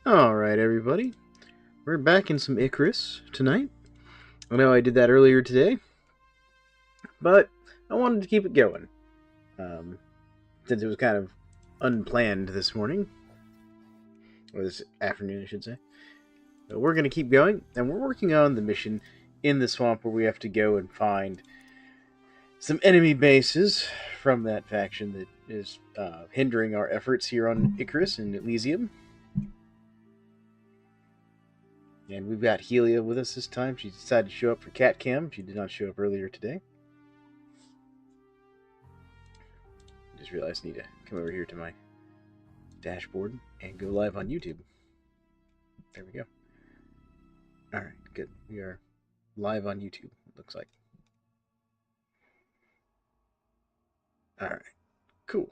Alright, everybody. We're back in some Icarus tonight. I know I did that earlier today, but I wanted to keep it going. Since it was kind of unplanned this morning. Or this afternoon, I should say. But we're going to keep going, and we're working on the mission in the swamp where we have to go and find some enemy bases from that faction that is hindering our efforts here on Icarus and Elysium. And we've got Helia with us this time. She decided to show up for Cat Cam. She did not show up earlier today. I just realized I need to come over here to my dashboard and go live on YouTube. There we go. Alright, good. We are live on YouTube, it looks like. Alright, cool.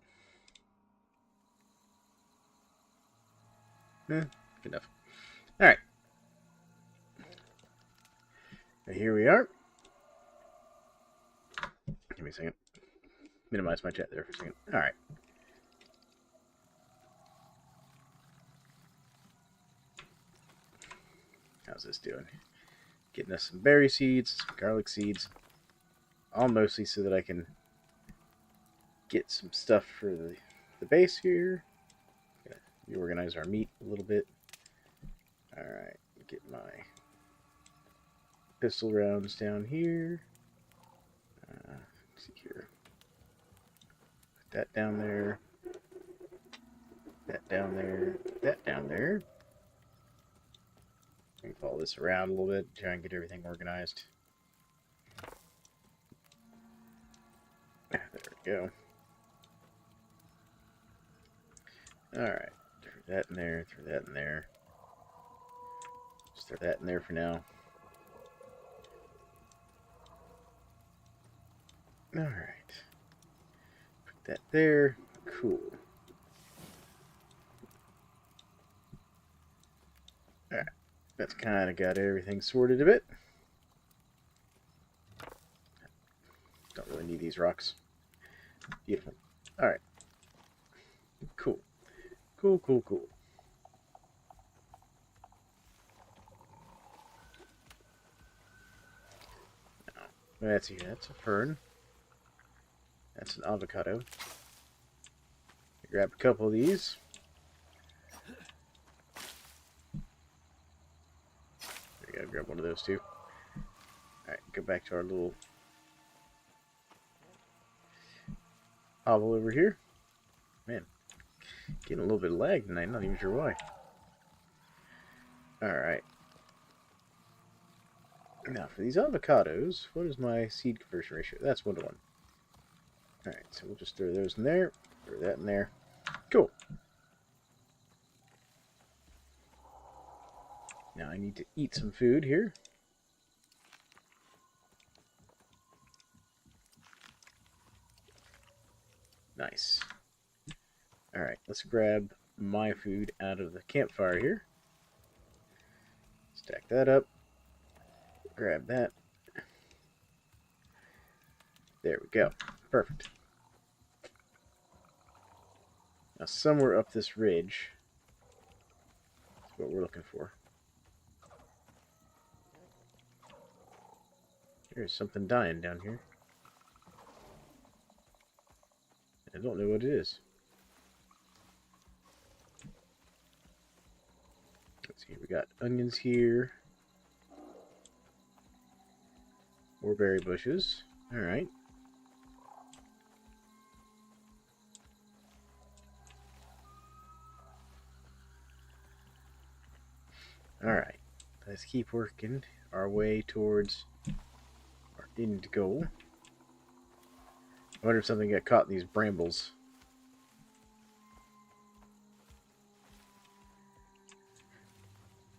Good enough. Alright. Here we are. Give me a second. Minimize my chat there for a second. Alright. How's this doing? Getting us some berry seeds, some garlic seeds. All mostly so that I can get some stuff for the base here. Reorganize our meat a little bit. Alright, get my pistol rounds down here. Let's see here. Put that down there. That down there. That down there. I can follow this around a little bit, try and get everything organized. There we go. Alright, throw that in there, throw that in there. Just throw that in there for now. Alright. Put that there. Cool. Alright. That's kind of got everything sorted a bit. Don't really need these rocks. Beautiful. Alright. Cool. Cool. Now, that's here. That's a fern. That's an avocado. Grab a couple of these. There we go. Grab one of those too. Alright, go back to our little hovel over here. Man, getting a little bit of lag tonight. Not even sure why. Alright. Now, for these avocados, what is my seed conversion ratio? That's 1 to 1. Alright, so we'll just throw those in there. Throw that in there. Cool. Now I need to eat some food here. Nice. Alright, let's grab my food out of the campfire here. Stack that up. Grab that. There we go. Perfect. Now somewhere up this ridge is what we're looking for. There's something dying down here. I don't know what it is. Let's see, we got onions here. More berry bushes. Alright. Alright. Let's keep working our way towards our end goal. I wonder if something got caught in these brambles.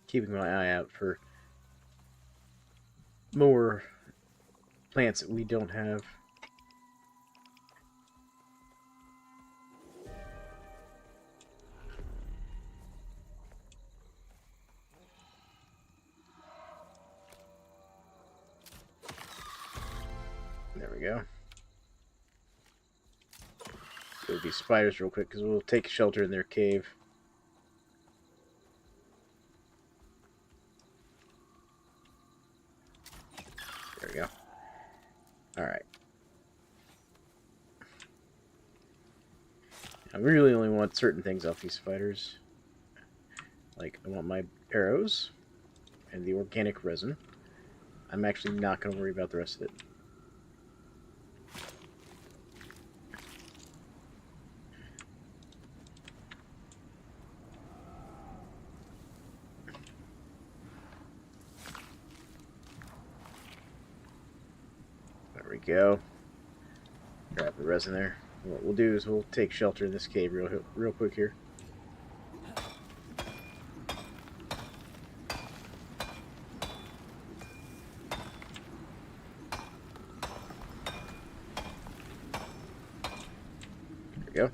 Keeping my eye out for more plants that we don't have. There we go. There'll be spiders real quick because we'll take shelter in their cave. I really only want certain things off these spiders. Like, I want my arrows and the organic resin. I'm actually not going to worry about the rest of it. There we go. Grab the resin there. What we'll do is we'll take shelter in this cave real quick here. There we go.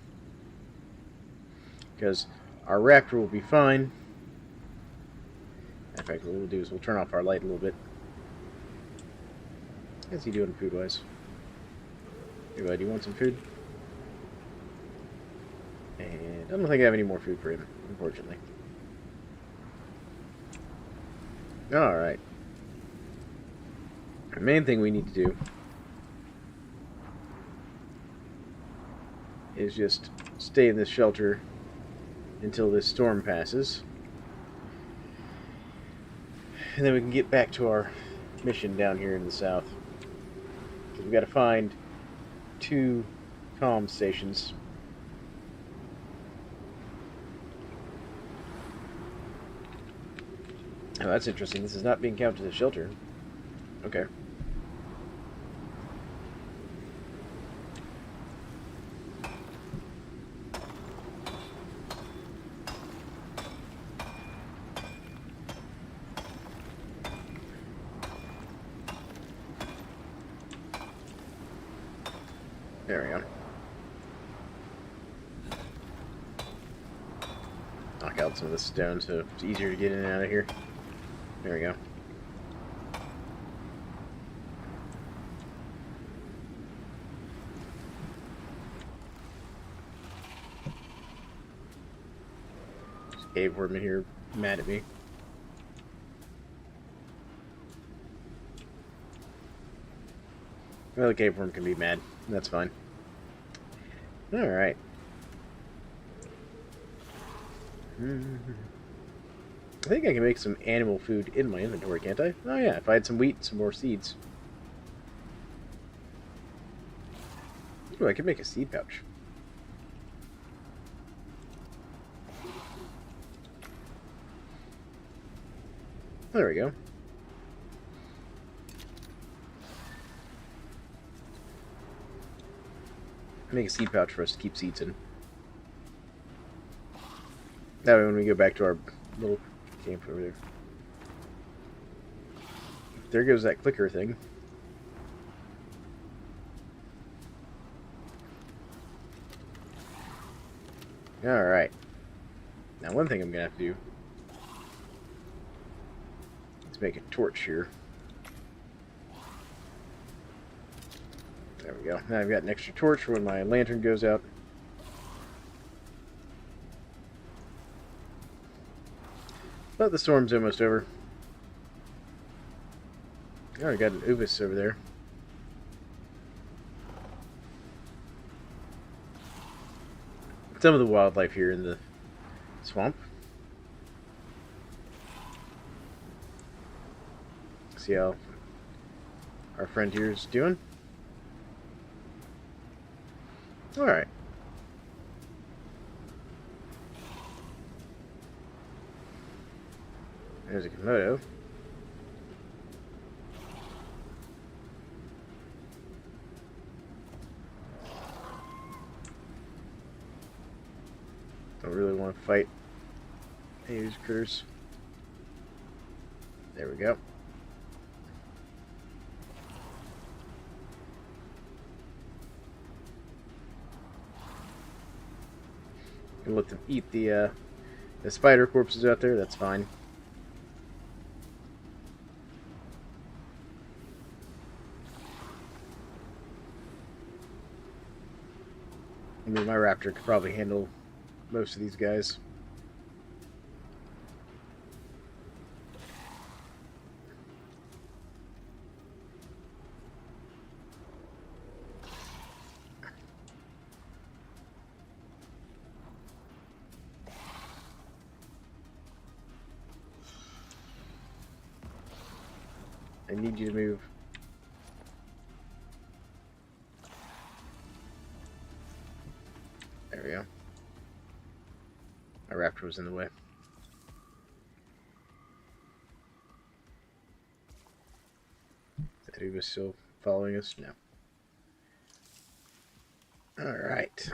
Because our raptor will be fine. In fact, what we'll do is we'll turn off our light a little bit. How's he doing food-wise? Hey, bud, you want some food? And I don't think I have any more food for him, unfortunately. Alright. The main thing we need to do is just stay in this shelter until this storm passes. And then we can get back to our mission down here in the south. Because we've got to find 2 comm stations. Oh, that's interesting. This is not being counted as a shelter. Okay. There we go. Knock out some of the stone so it's easier to get in and out of here. There we go. There's a cave worm in here mad at me. Well, the cave worm can be mad. That's fine. Alright. I think I can make some animal food in my inventory, can't I? Oh yeah, if I had some wheat, some more seeds. Ooh, I could make a seed pouch. There we go. Make a seed pouch for us to keep seeds in. That way when we go back to our little camp over there. There goes that clicker thing. Alright. Now one thing I'm going to have to do is make a torch here. There we go. Now I've got an extra torch for when my lantern goes out. But the storm's almost over. Oh, I got an ubis over there. Some of the wildlife here in the swamp. See how our friend here is doing. Alright. There's a Komodo. Don't really want to fight these critters. There we go. And let them eat the spider corpses out there. That's fine. I mean, my raptor could probably handle most of these guys. I need you to move. There we go. My raptor was in the way. That he was still following us? No. Alright.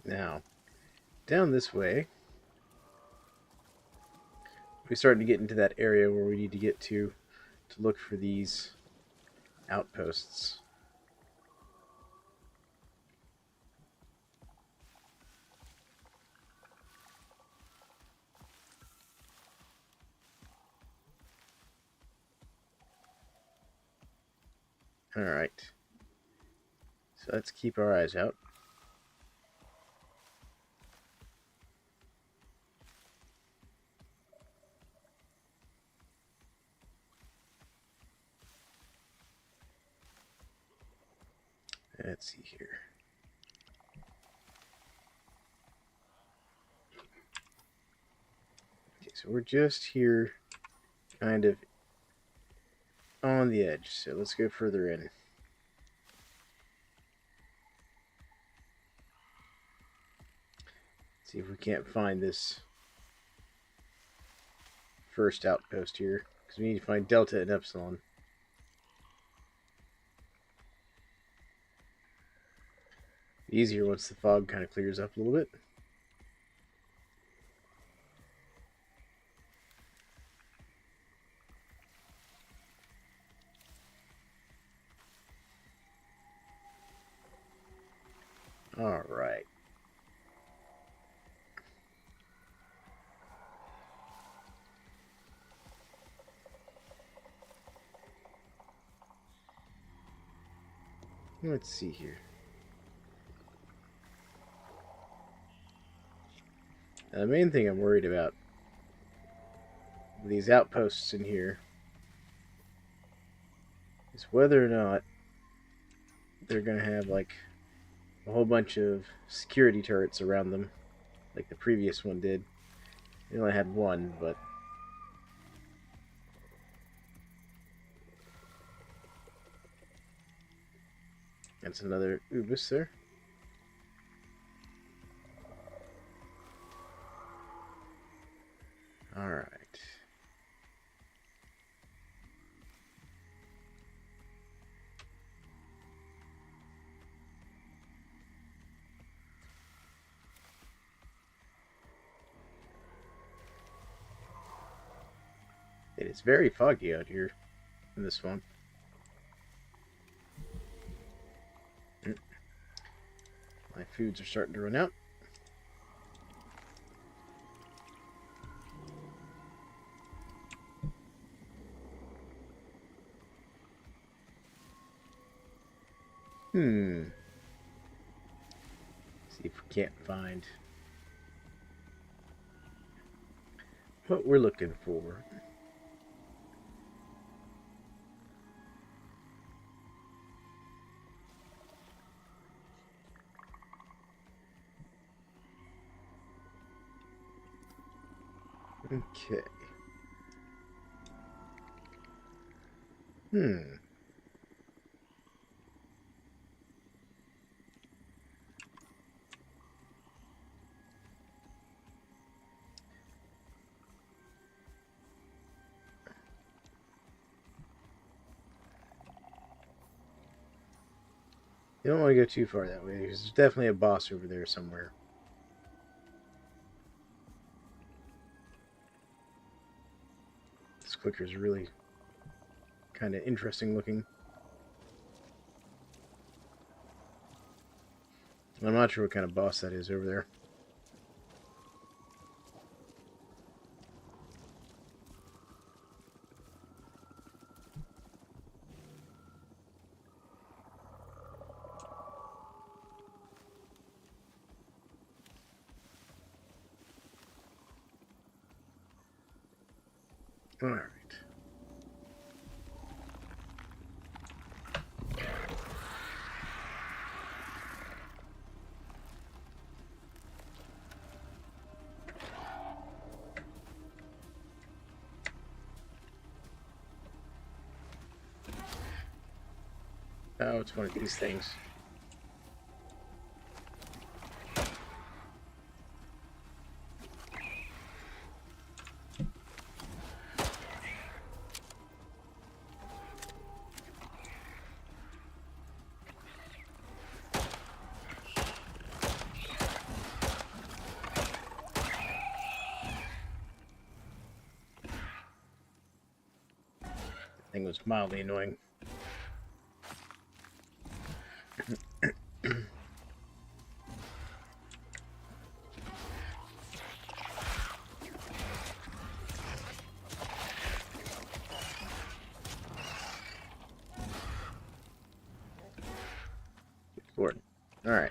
Now, down this way, we're starting to get into that area where we need to get to look for these outposts. Alright. So let's keep our eyes out. Let's see here. Okay, so we're just here, kind of on the edge. So let's go further in. See if we can't find this first outpost here, because we need to find Delta and Epsilon. Easier once the fog kind of clears up a little bit. All right. Let's see here. Now, the main thing I'm worried about with these outposts in here is whether or not they're going to have like a whole bunch of security turrets around them like the previous one did. They only had one, but that's another Ubis there. Alright. It is very foggy out here in this one. My foods are starting to run out. See if we can't find what we're looking for. Okay. You don't want to go too far that way, because there's definitely a boss over there somewhere. This clicker is really kind of interesting looking. I'm not sure what kind of boss that is over there. All right. Oh, it's one of these things. Thing was mildly annoying. Lord. Alright.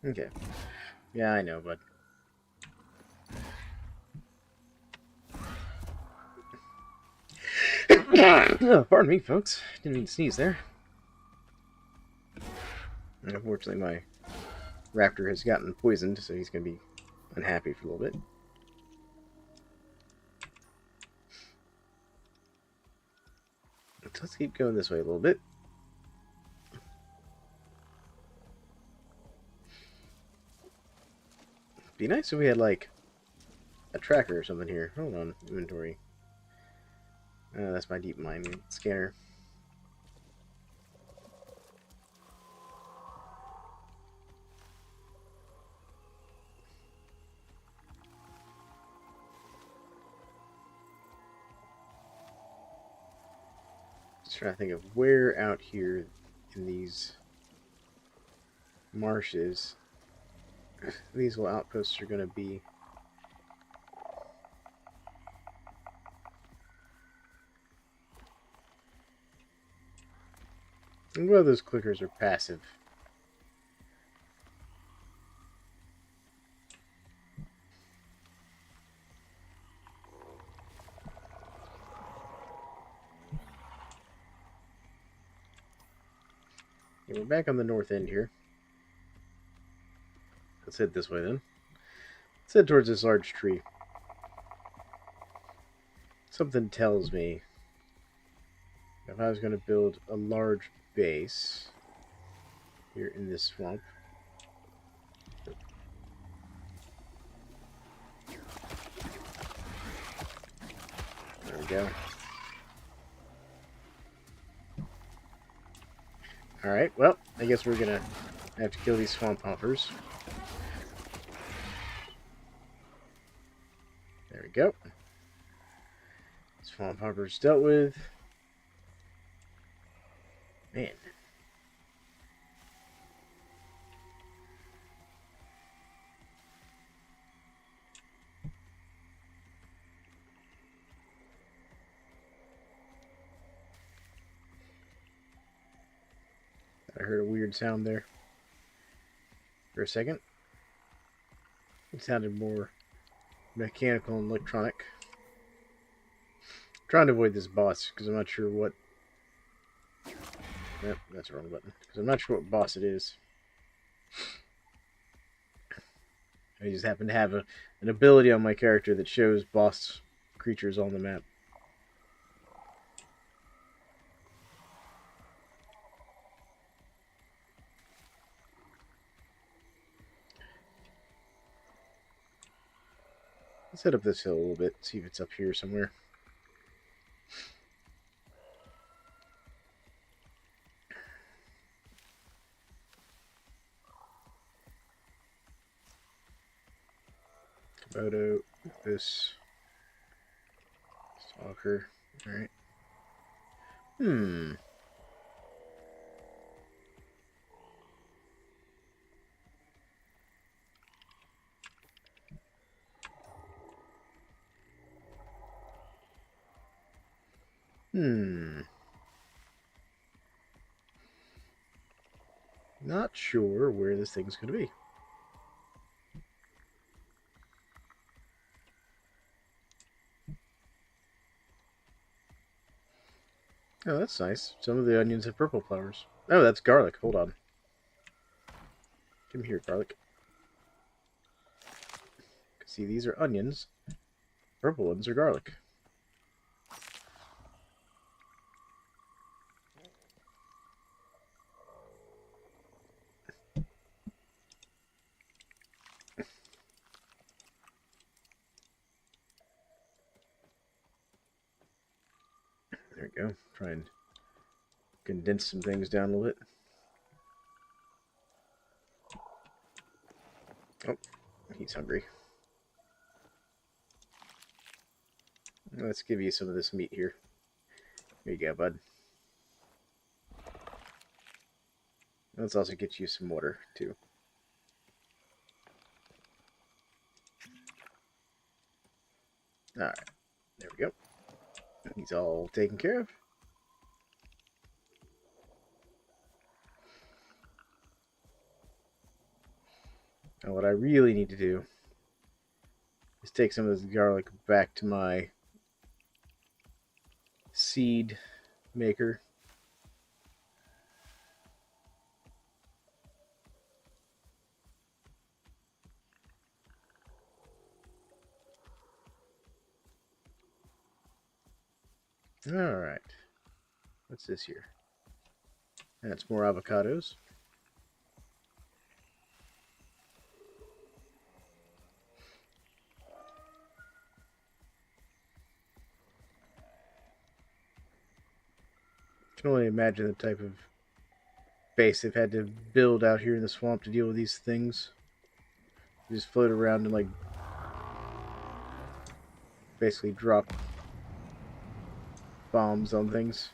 Okay. Yeah, I know, but... Oh, pardon me, folks. Didn't mean to sneeze there. And unfortunately, my raptor has gotten poisoned, so he's going to be unhappy for a little bit. So let's keep going this way a little bit. Be nice if we had, like, a tracker or something here. Hold on, inventory. That's my deep mine scanner. Just trying to think of where out here in these marshes these little outposts are going to be. And well, those clickers are passive. Okay, we're back on the north end here. Let's head this way then. Let's head towards this large tree. Something tells me if I was going to build a large base here in this swamp, there we go. Alright, well, I guess we're gonna have to kill these swamp hoppers. There we go. Swamp hoppers dealt with. Man. I heard a weird sound there for a second. It sounded more mechanical and electronic. I'm trying to avoid this boss because I'm not sure what... Yep, that's the wrong button. Because I'm not sure what boss it is. I just happen to have an ability on my character that shows boss creatures on the map. Let's head up this hill a little bit, see if it's up here somewhere. Komodo, this stalker. Alright. Not sure where this thing's going to be. Oh, that's nice. Some of the onions have purple flowers. Oh, that's garlic. Hold on. Come here, garlic. See, these are onions. Purple ones are garlic. There we go. Try and condense some things down a little bit. Oh, he's hungry. Let's give you some of this meat here. Here you go, bud. Let's also get you some water, too. Alright, there we go. He's all taken care of. Now what I really need to do is take some of this garlic back to my seed maker. Alright. What's this here? That's more avocados. I can only imagine the type of base they've had to build out here in the swamp to deal with these things. You just float around and like basically drop bombs on things.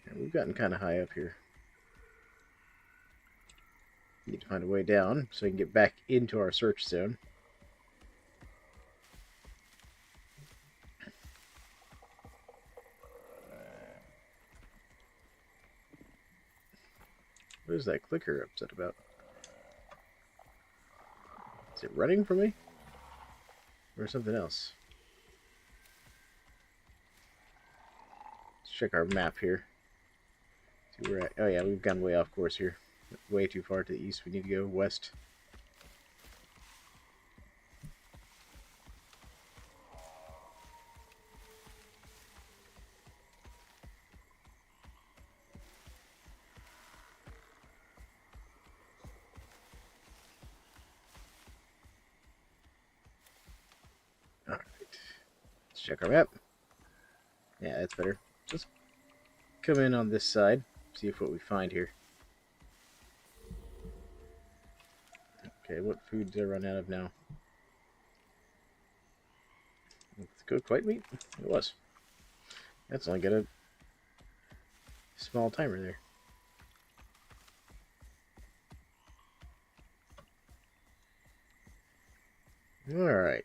And we've gotten kind of high up here. Need to find a way down so we can get back into our search zone. What is that clicker upset about? Is it running from me? Or something else? Let's check our map here. See where we're at. Oh yeah, we've gone way off course here. Way too far to the east. We need to go west. Alright. Let's check our map. Yeah, that's better. Just come in on this side. See if what we find here. Okay, what food did I run out of now? Let's go white meat? It was. That's only got a small timer there. Alright.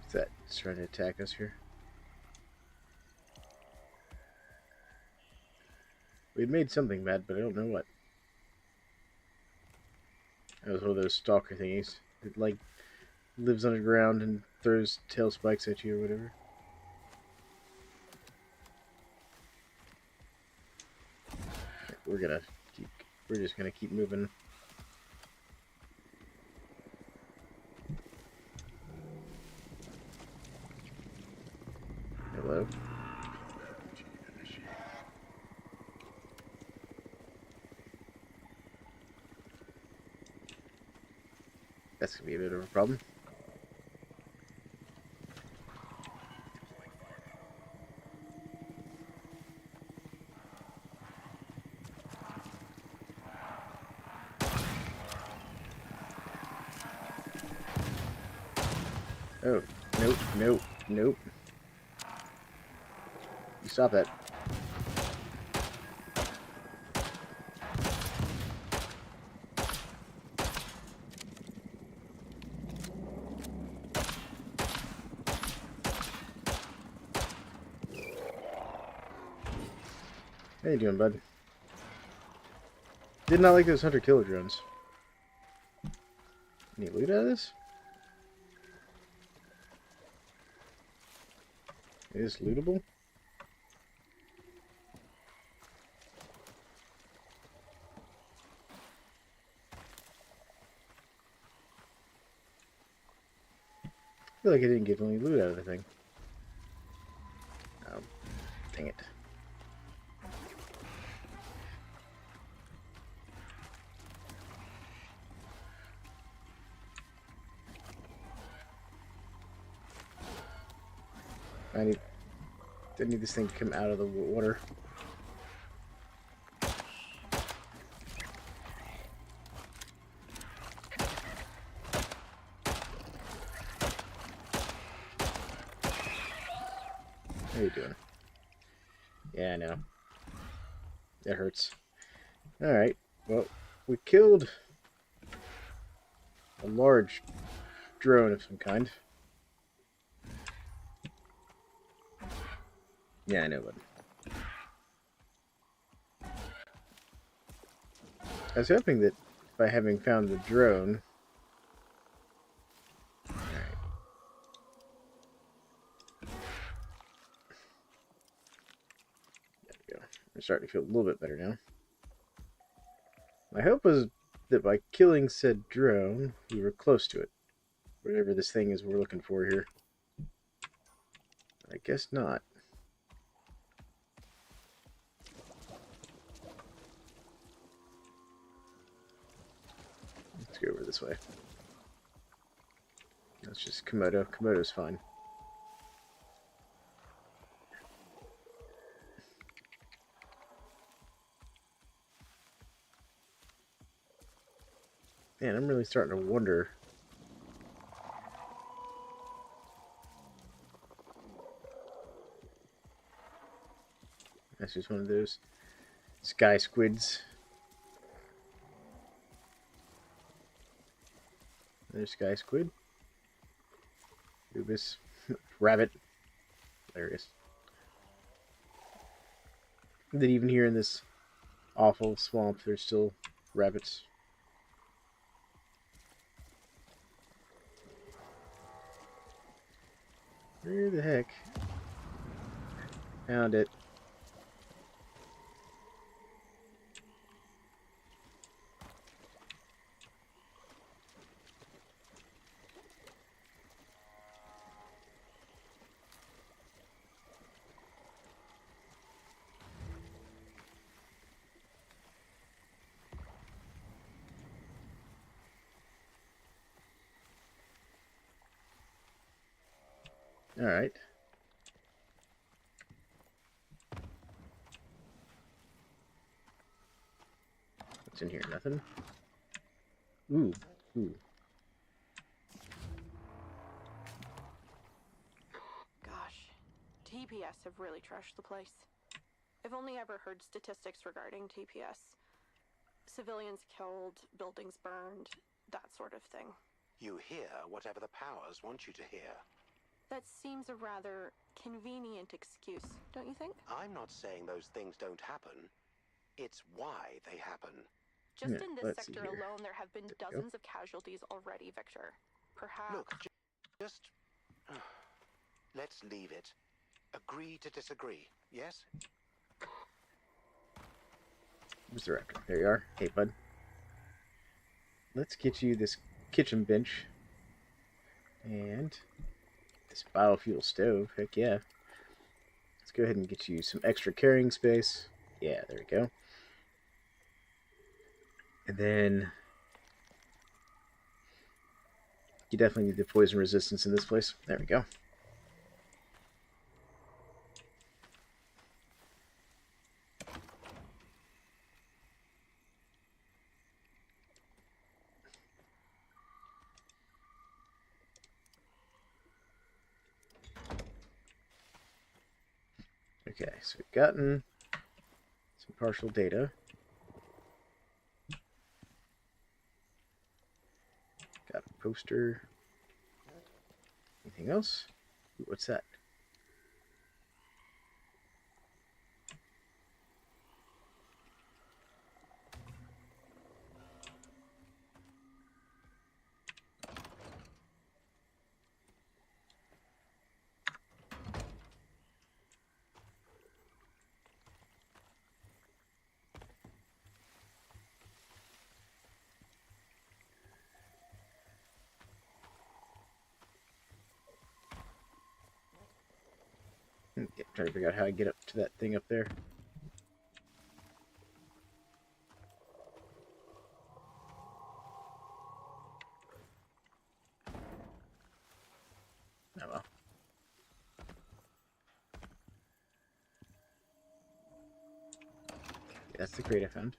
Is that trying to attack us here? We'd made something bad, but I don't know what. That was one of those stalker thingies. It like lives underground and throws tail spikes at you or whatever. We're just gonna keep moving. Hello. That's gonna be a bit of a problem. Oh, nope, nope, nope. You stop that. How you doing, bud? Did not like those hunter-killer drones. Any loot out of this? Is this lootable? feel like I didn't get any loot out of the thing. Oh, dang it. I need this thing to come out of the water. How you doing? Yeah, I know. It hurts. Alright, well, we killed a large drone of some kind. Yeah, I know, but I was hoping that by having found the drone... Alright. There we go. I'm starting to feel a little bit better now. My hope was that by killing said drone, we were close to it. Whatever this thing is we're looking for here. I guess not. Let's go over this way. That's just Komodo. Komodo's fine. Man, I'm really starting to wonder. That's just one of those sky squids. There's sky squid. Rubus. Rabbit. Hilarious. That even here in this awful swamp, there's still rabbits. Where the heck? Found it. Alright. What's in here? Nothing? Ooh. Ooh. Gosh. TPS have really trashed the place. I've only ever heard statistics regarding TPS. Civilians killed, buildings burned, that sort of thing. You hear whatever the powers want you to hear. That seems a rather convenient excuse, don't you think? I'm not saying those things don't happen. It's why they happen. Just Yeah, in this let's see sector here. alone, there have been There we go. dozens of casualties already, Victor. Perhaps... Look, just... let's leave it. Agree to disagree, yes? Where's the raptor? There you are. Hey, bud. Let's get you this kitchen bench. And this biofuel stove. Heck yeah. Let's go ahead and get you some extra carrying space. Yeah, there we go. And then you definitely need the poison resistance in this place. There we go. Okay, so we've gotten some partial data. Got a poster. Anything else? Ooh, what's that? Okay, trying to figure out how I get up to that thing up there. Oh well. Okay, that's the crate I found.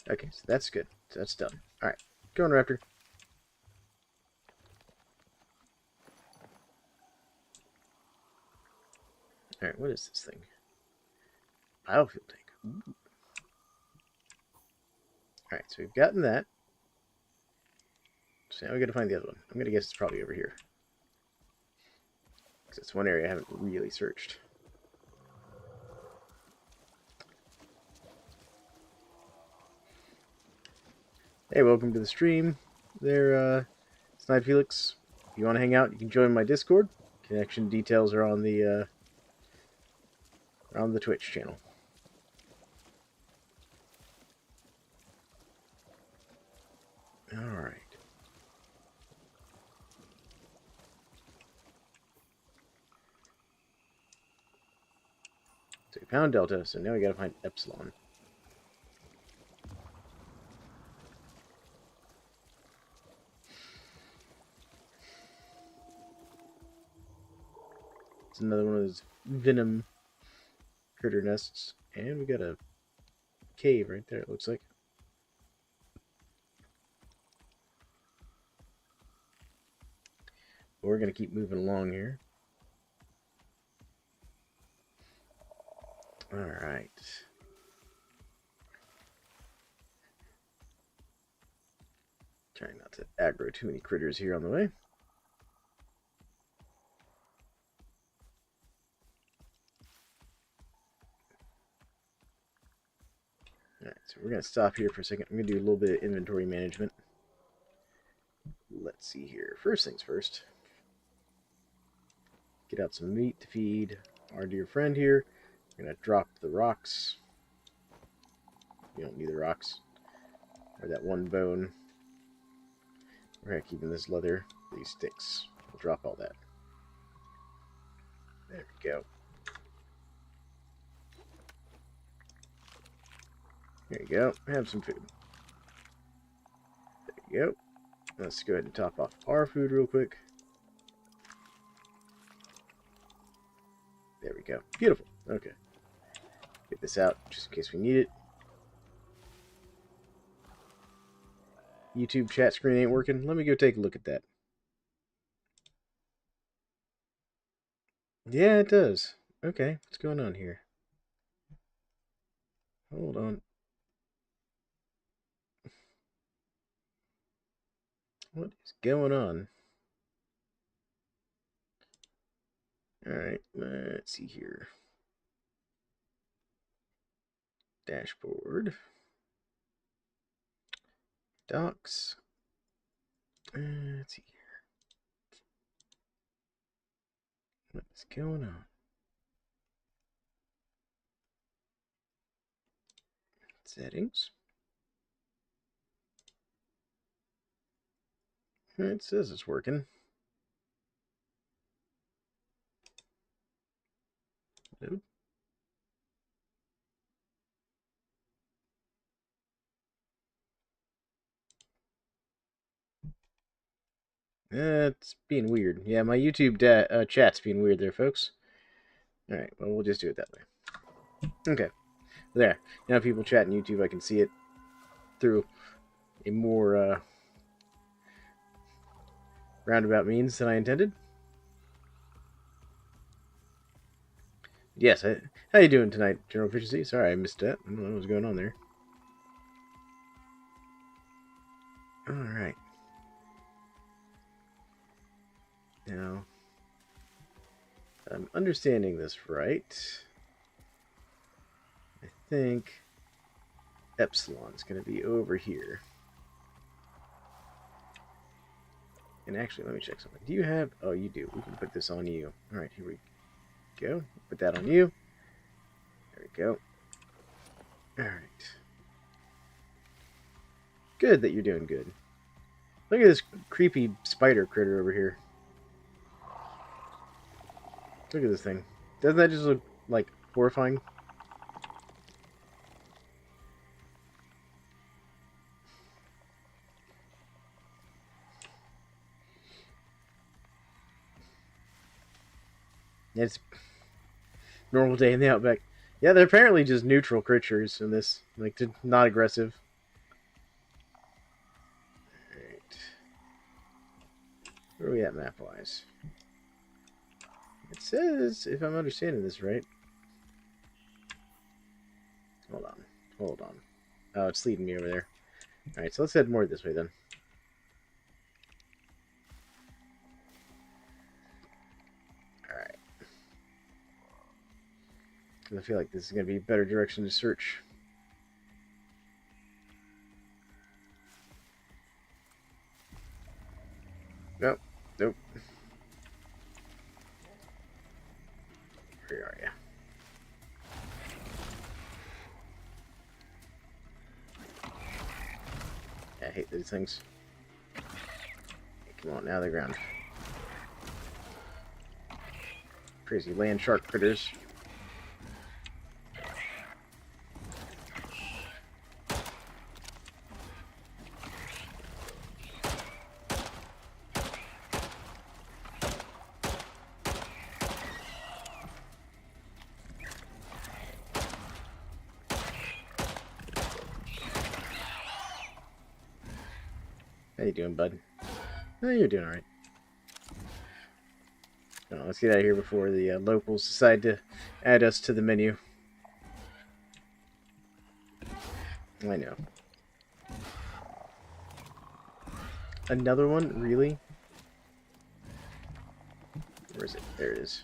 Okay, so that's good. So that's done. Alright, go on, Raptor. Alright, what is this thing? Biofuel tank. Ooh. Alright, so we've gotten that. So now we gotta find the other one. I'm gonna guess it's probably over here. Because it's one area I haven't really searched. Hey, welcome to the stream. There, Snide Felix. If you want to hang out, you can join my Discord. Connection details are on the Twitch channel. Alright. So we found Delta, so now we gotta find Epsilon. It's another one of those venom critter nests. And we got a cave right there, it looks like. But we're gonna keep moving along here. Alright. Trying not to aggro too many critters here on the way. Alright, so we're going to stop here for a second. I'm going to do a little bit of inventory management. Let's see here. First things first. Get out some meat to feed our dear friend here. We're going to drop the rocks. We don't need the rocks. Or that one bone. We're going to keep in this leather, these sticks. We'll drop all that. There we go. There you go. Have some food. There you go. Let's go ahead and top off our food real quick. There we go. Beautiful. Okay. Get this out just in case we need it. YouTube chat screen ain't working. Let me go take a look at that. Yeah, it does. Okay, what's going on here? Hold on. What is going on? Alright, let's see here. Dashboard. Docs. Let's see here. What is going on? Settings. It says it's working. Nope. It's being weird. Yeah, my YouTube chat's being weird there, folks. Alright, well, we'll just do it that way. Okay. There. Now people chat in YouTube, I can see it through a more roundabout means than I intended. Yes, how you doing tonight, General Efficiency? Sorry, I missed that. I don't know what was going on there. Alright. Now, I'm understanding this right. I think Epsilon's going to be over here. And actually, let me check something. Do you have... Oh, you do. We can put this on you. Alright, here we go. Put that on you. There we go. Alright. Good that you're doing good. Look at this creepy spider critter over here. Look at this thing. Doesn't that just look, like, horrifying? It's normal day in the outback. Yeah, they're apparently just neutral creatures in this. Like, not aggressive. Alright. Where are we at map-wise? It says, if I'm understanding this right... Hold on. Hold on. Oh, it's leading me over there. Alright, so let's head more this way then. Alright. I feel like this is going to be a better direction to search. Nope. Nope. Where are you? I hate these things. Hey, come on, now they're ground. Crazy land shark critters. How you doing, bud? Oh, you're doing alright. Oh, let's get out of here before the locals decide to add us to the menu. I know. Another one? Really? Where is it? There it is.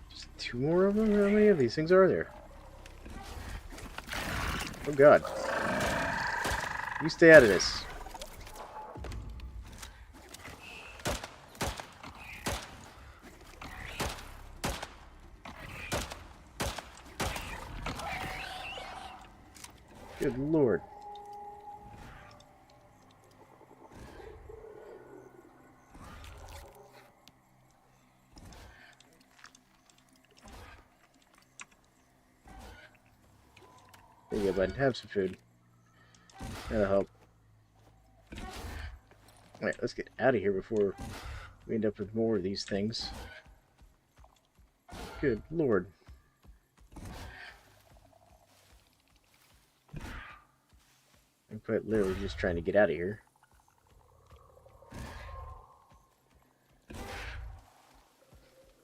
Just two more of them? How many of these things are there? Oh god. You stay out of this. Good lord. There you go, bud. Have some food. That'll help. Alright, let's get out of here before we end up with more of these things. Good lord. I'm quite literally just trying to get out of here.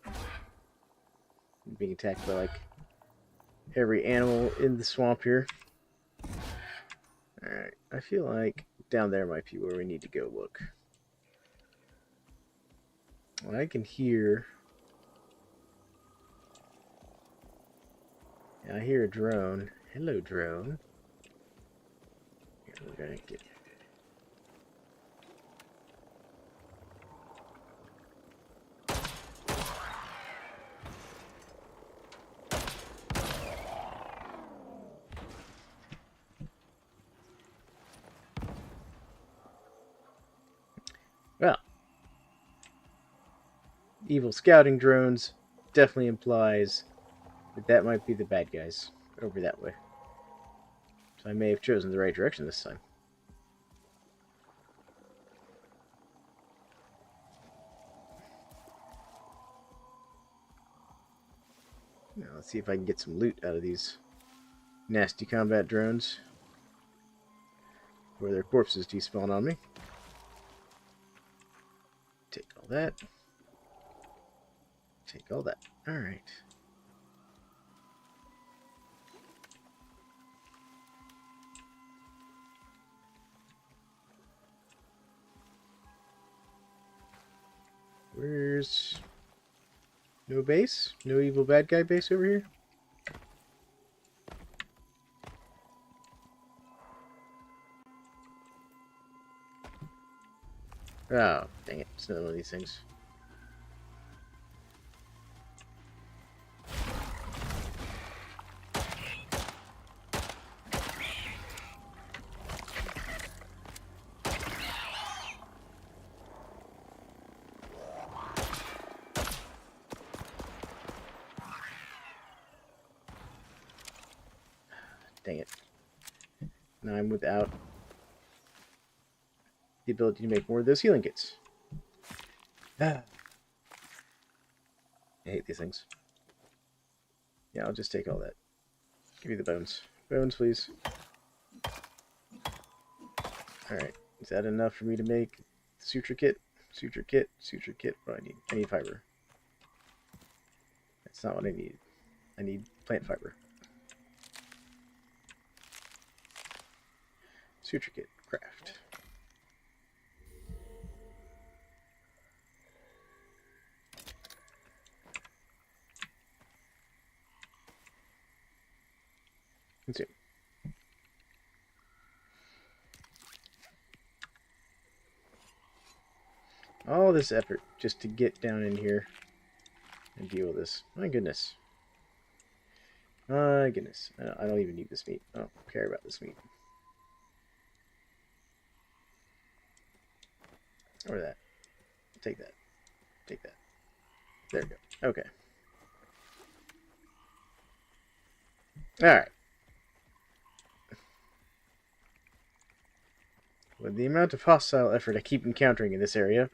I'm being attacked by, like, every animal in the swamp here. Alright, I feel like down there might be where we need to go look. Well, I can hear... I hear a drone. Hello, drone. Here, we're gonna get... Well, evil scouting drones definitely implies that that might be the bad guys over that way. So I may have chosen the right direction this time. Now let's see if I can get some loot out of these nasty combat drones before their corpses despawn on me. Take all that. Take all that. Alright. Where's... No base? No evil bad guy base over here? Oh, dang it. It's another one of these things. Dang it. Now I'm without the ability to make more of those healing kits. I hate these things. Yeah, I'll just take all that. Give me the bones. Bones, please. Alright. Is that enough for me to make the suture kit? Suture kit. Suture kit. What do I need? I need fiber. That's not what I need. I need plant fiber. Suture kit. Craft. Consume. All this effort just to get down in here and deal with this. My goodness. My goodness. I don't even need this meat. I don't care about this meat. Or that. Take that. Take that. There we go. Okay. Alright. With the amount of hostile effort I keep encountering in this area,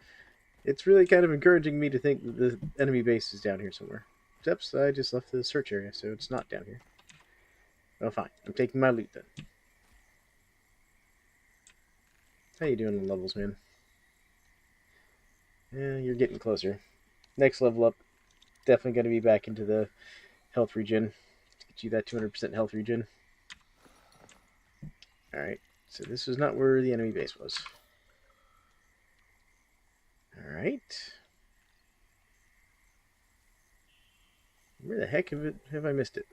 it's really kind of encouraging me to think that the enemy base is down here somewhere. Except I just left the search area, so it's not down here. Well, fine. I'm taking my loot then. How you doing on levels, man? Yeah, you're getting closer. Next level up, definitely going to be back into the health regen. Get you that 200% health regen. Alright, so this is not where the enemy base was. Alright. Where the heck have I missed it?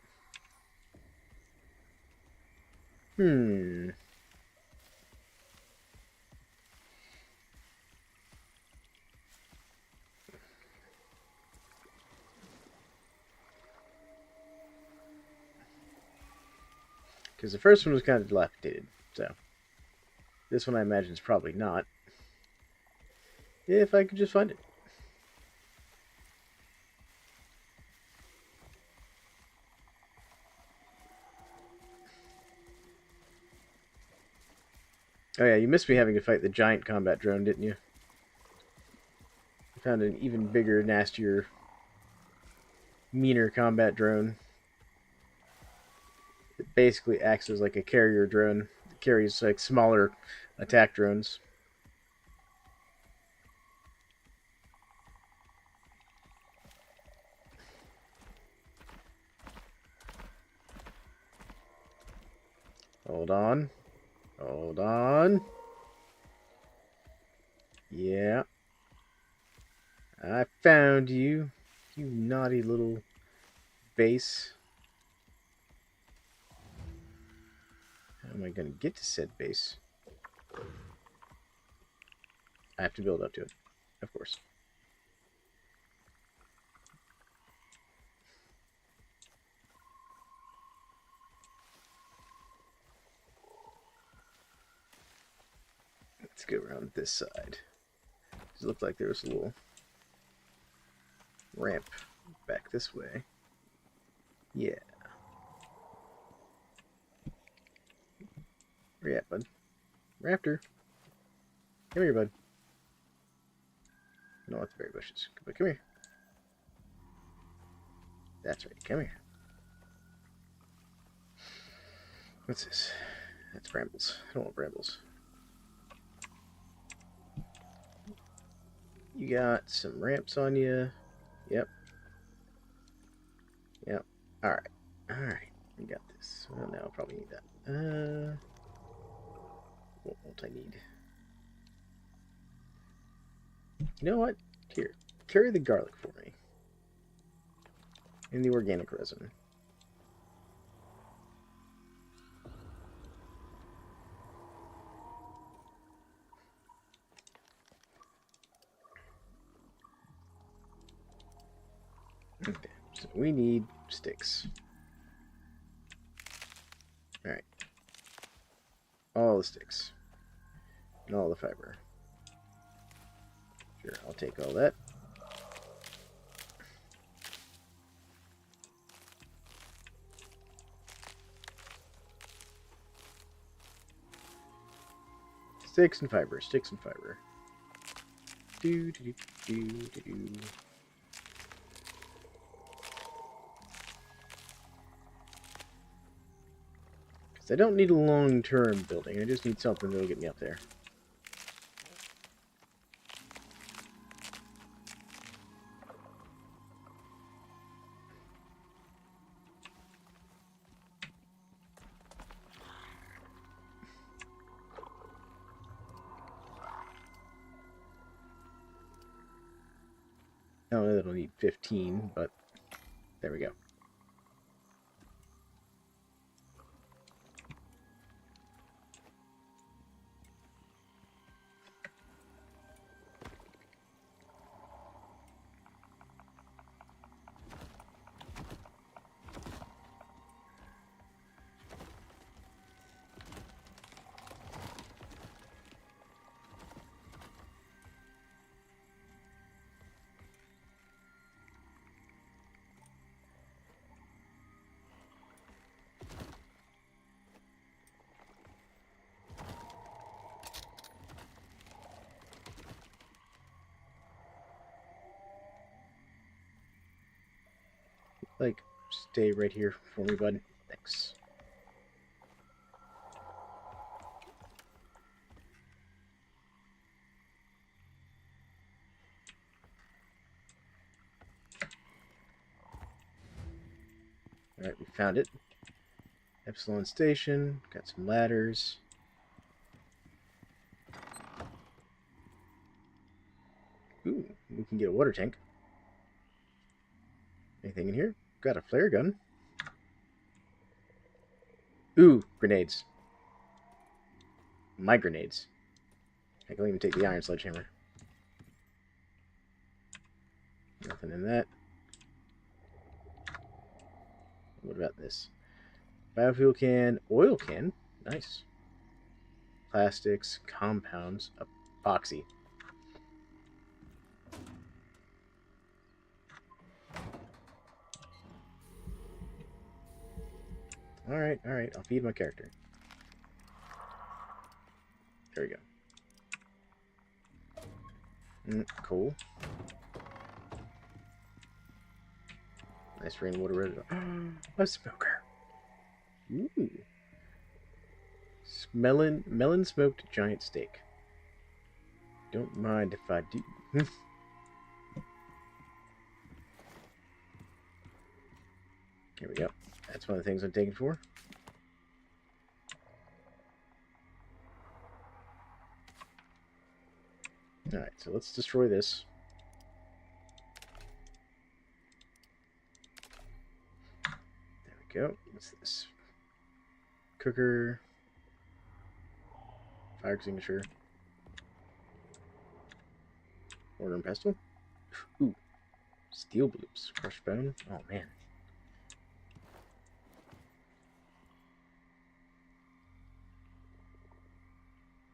Because the first one was kind of dilapidated, so this one I imagine is probably not. If I could just find it. Oh yeah, you missed me having to fight the giant combat drone, didn't you? I found an even bigger, nastier, meaner combat drone. It basically acts as like a carrier drone. It carries like smaller attack drones. Hold on. Hold on. Yeah. I found you. You naughty little base. How am I going to get to said base? I have to build up to it. Of course. Let's go around this side. It looked like there was a little ramp back this way. Yeah. Where you at, bud? Raptor. Come here, bud. I don't want the berry bushes. But come here. That's right. Come here. What's this? That's brambles. I don't want brambles. You got some ramps on you. Yep. Yep. Alright. Alright. We got this. Well, now I'll probably need that. What won't I need? You know what? Here. Carry the garlic for me. And the organic resin. Okay, so we need sticks. Alright. All the sticks. And all the fiber. Sure, I'll take all that. Sticks and fiber, sticks and fiber. Do, do, do, do, do, do. Because I don't need a long-term building. I just need something that'll get me up there. I don't know that I'll need 15, but there we go. Like, stay right here for me, bud. Thanks. Alright, we found it. Epsilon Station. Got some ladders. Ooh, we can get a water tank. Anything in here? Got a flare gun. Ooh, grenades. My grenades. I can even take the iron sledgehammer. Nothing in that. What about this? Biofuel can, oil can. Nice. Plastics, compounds, epoxy. Alright, alright. I'll feed my character. There we go. Cool. Nice rainwater reservoir. A smoker. Ooh. Melon smoked giant steak. Don't mind if I do. Here we go. That's one of the things I'm taking for. Alright, so let's destroy this. There we go. What's this? Cooker. Fire extinguisher. Mortar and pestle. Ooh. Steel bloops. Crushed bone. Oh, man.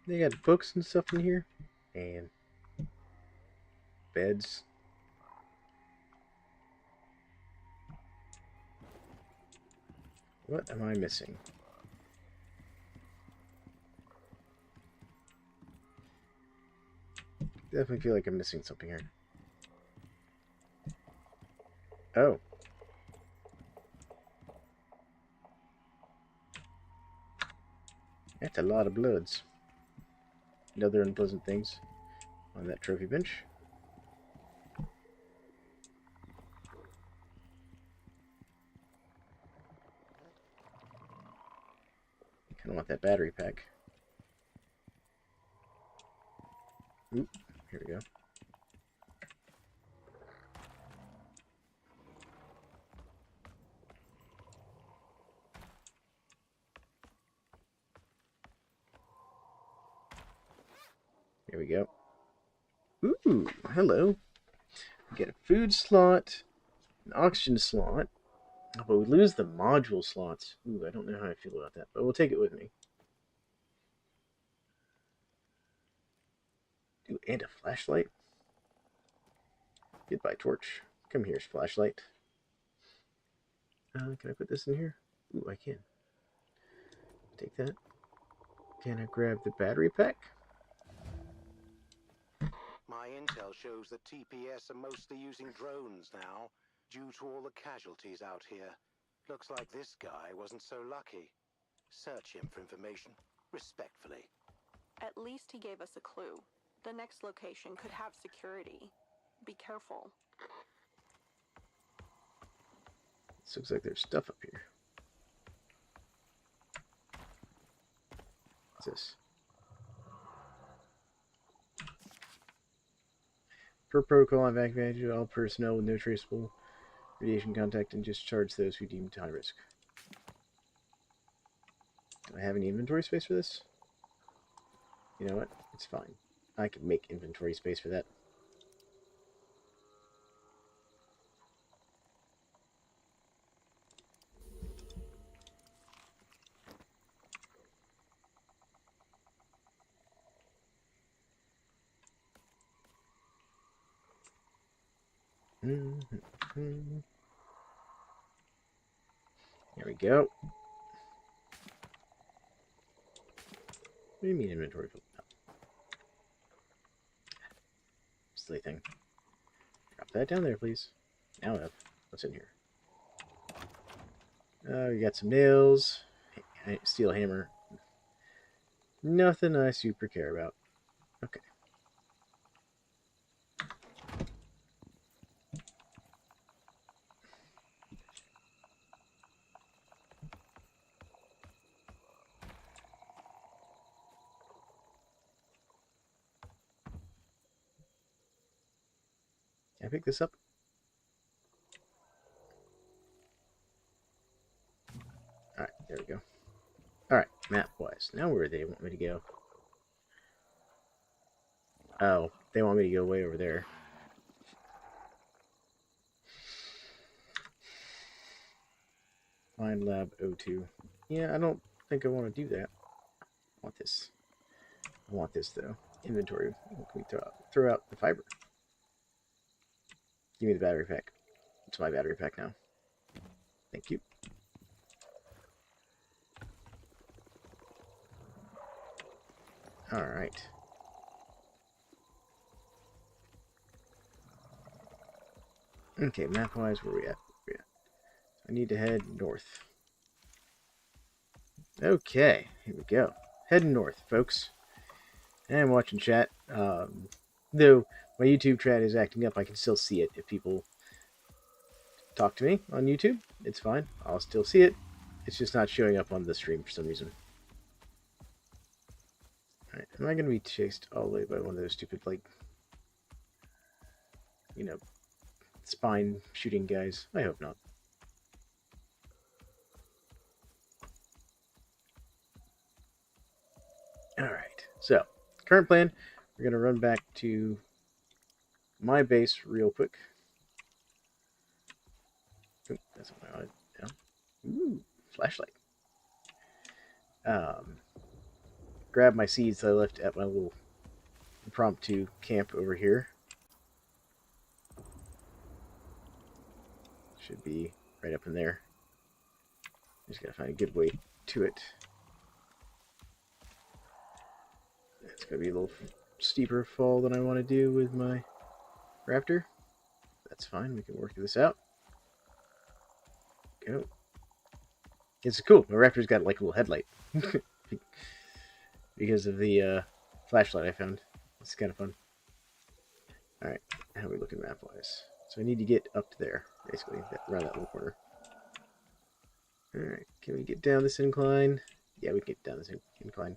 They got books and stuff in here. And beds. What am I missing? Definitely feel like I'm missing something here. Oh. That's a lot of bloods. And other unpleasant things on that trophy bench. Kind of want that battery pack. Oop, here we go. Here we go. Ooh, hello. We get a food slot, an oxygen slot, but we lose the module slots. Ooh, I don't know how I feel about that, but we'll take it with me. Ooh, and a flashlight. Goodbye, torch. Come here, flashlight. Can I put this in here? Ooh, I can. Take that. Can I grab the battery pack? My intel shows that TPS are mostly using drones now, due to all the casualties out here. Looks like this guy wasn't so lucky. Search him for information, respectfully. At least he gave us a clue. The next location could have security. Be careful. This looks like there's stuff up here. What's this? Per protocol, I've activated all personnel with no traceable radiation contact and discharge those who deemed high risk. Do I have any inventory space for this? You know what? It's fine. I can make inventory space for that. There we go. What do you mean inventory? No. Silly thing. Drop that down there, please. Now up. What's in here? We got some nails. Steel hammer. Nothing I super care about. Okay. Can I pick this up? Alright, there we go. Alright, map-wise. Now where do they want me to go? Oh, they want me to go way over there. Find lab O2. Yeah, I don't think I want to do that. I want this. I want this, though. Inventory. Can we throw out the fiber? Give me the battery pack. It's my battery pack now. Thank you. Alright. Okay, map-wise, where are we at? I need to head north. Okay, here we go. Heading north, folks. And I'm watching chat. Though my YouTube chat is acting up, I can still see it. If people talk to me on YouTube, it's fine. I'll still see it. It's just not showing up on the stream for some reason. Alright, am I going to be chased all the way by one of those stupid, like, you know, spine shooting guys? I hope not. Alright, so, current plan, we're going to run back to my base real quick. Ooh, that's what I wanted. Yeah. Ooh, flashlight. Grab my seeds that I left at my little impromptu camp over here. Should be right up in there. Just gotta find a good way to it. It's gonna be a little steeper fall than I want to do with my raptor. That's fine, we can work this out. Go. It's cool. My raptor's got like a little headlight. Because of the flashlight I found. It's kind of fun. Alright, how are we looking map-wise? So I need to get up to there, basically, around that little corner. Alright, can we get down this incline? Yeah, we can get down this incline.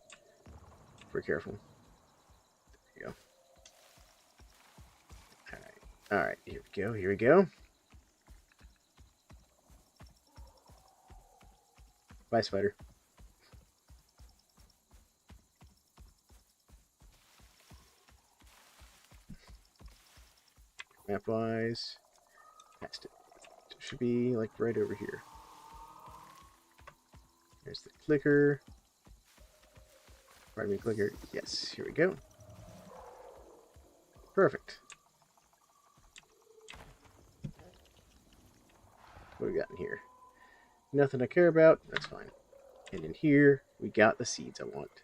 If we're careful. There we go. Alright, here we go, here we go. Bye, spider. Map-wise, past it. It should be like right over here. There's the clicker. Pardon me, clicker. Yes, here we go. Perfect. What do we got in here? Nothing I care about. That's fine. And in here, we got the seeds I want.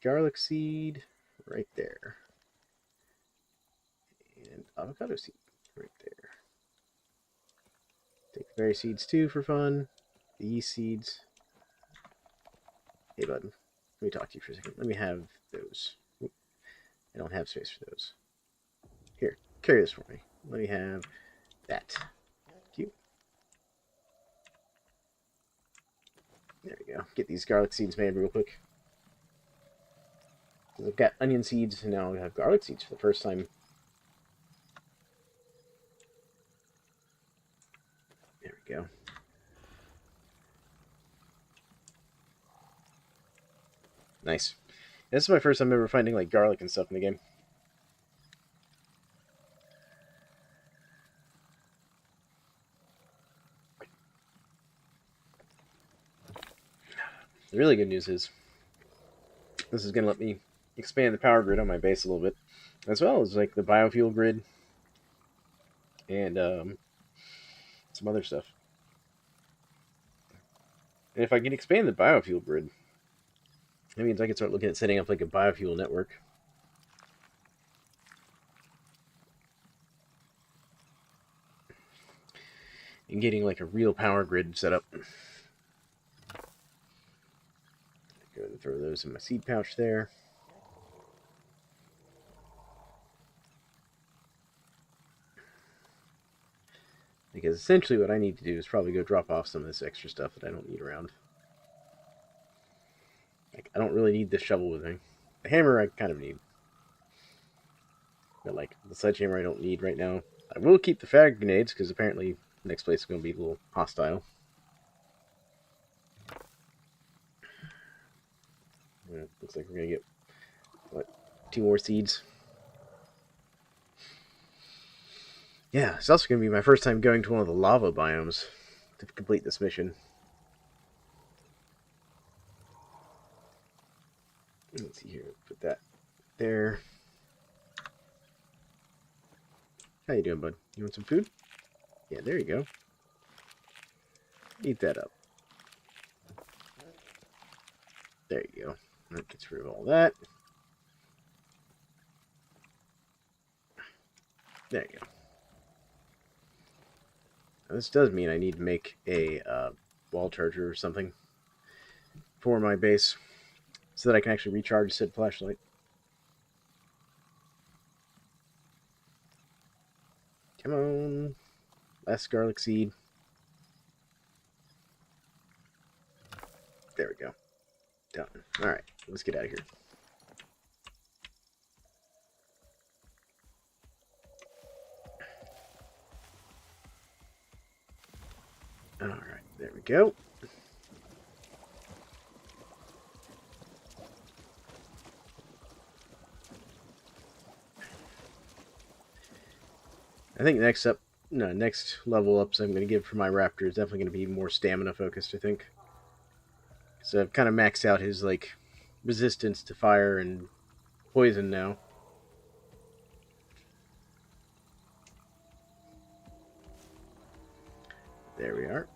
Garlic seed right there. And avocado seed right there. Take the berry seeds too for fun. The yeast seeds. Hey, bud. Let me talk to you for a second. Let me have those. Oop, I don't have space for those. Here, carry this for me. Let me have that. Thank you. There we go. Get these garlic seeds made real quick. I've got onion seeds, and now I have garlic seeds for the first time. There we go. Nice. This is my first time ever finding like garlic and stuff in the game. The really good news is this is going to let me expand the power grid on my base a little bit, as well as like the biofuel grid and some other stuff. And if I can expand the biofuel grid, that means I can start looking at setting up like a biofuel network. And getting like a real power grid set up. Go ahead and throw those in my seed pouch there. Because essentially what I need to do is probably go drop off some of this extra stuff that I don't need around. Like, I don't really need this shovel with me. The hammer I kind of need. But like, the sledgehammer I don't need right now. I will keep the frag grenades, because apparently the next place is going to be a little hostile. Yeah, looks like we're going to get, what, 2 more seeds? Yeah, it's also going to be my first time going to one of the lava biomes to complete this mission. Let's see here, put that there. How you doing, bud? You want some food? Yeah, there you go. Eat that up. There you go. That gets rid of all that. There you go. Now, this does mean I need to make a wall charger or something for my base so that I can actually recharge said flashlight. Come on. Last garlic seed. There we go. Done. Alright, let's get out of here. Alright, there we go. I think next level ups I'm going to give for my raptor is definitely going to be more stamina focused, I think. So I've kind of maxed out his like resistance to fire and poison now. There we are.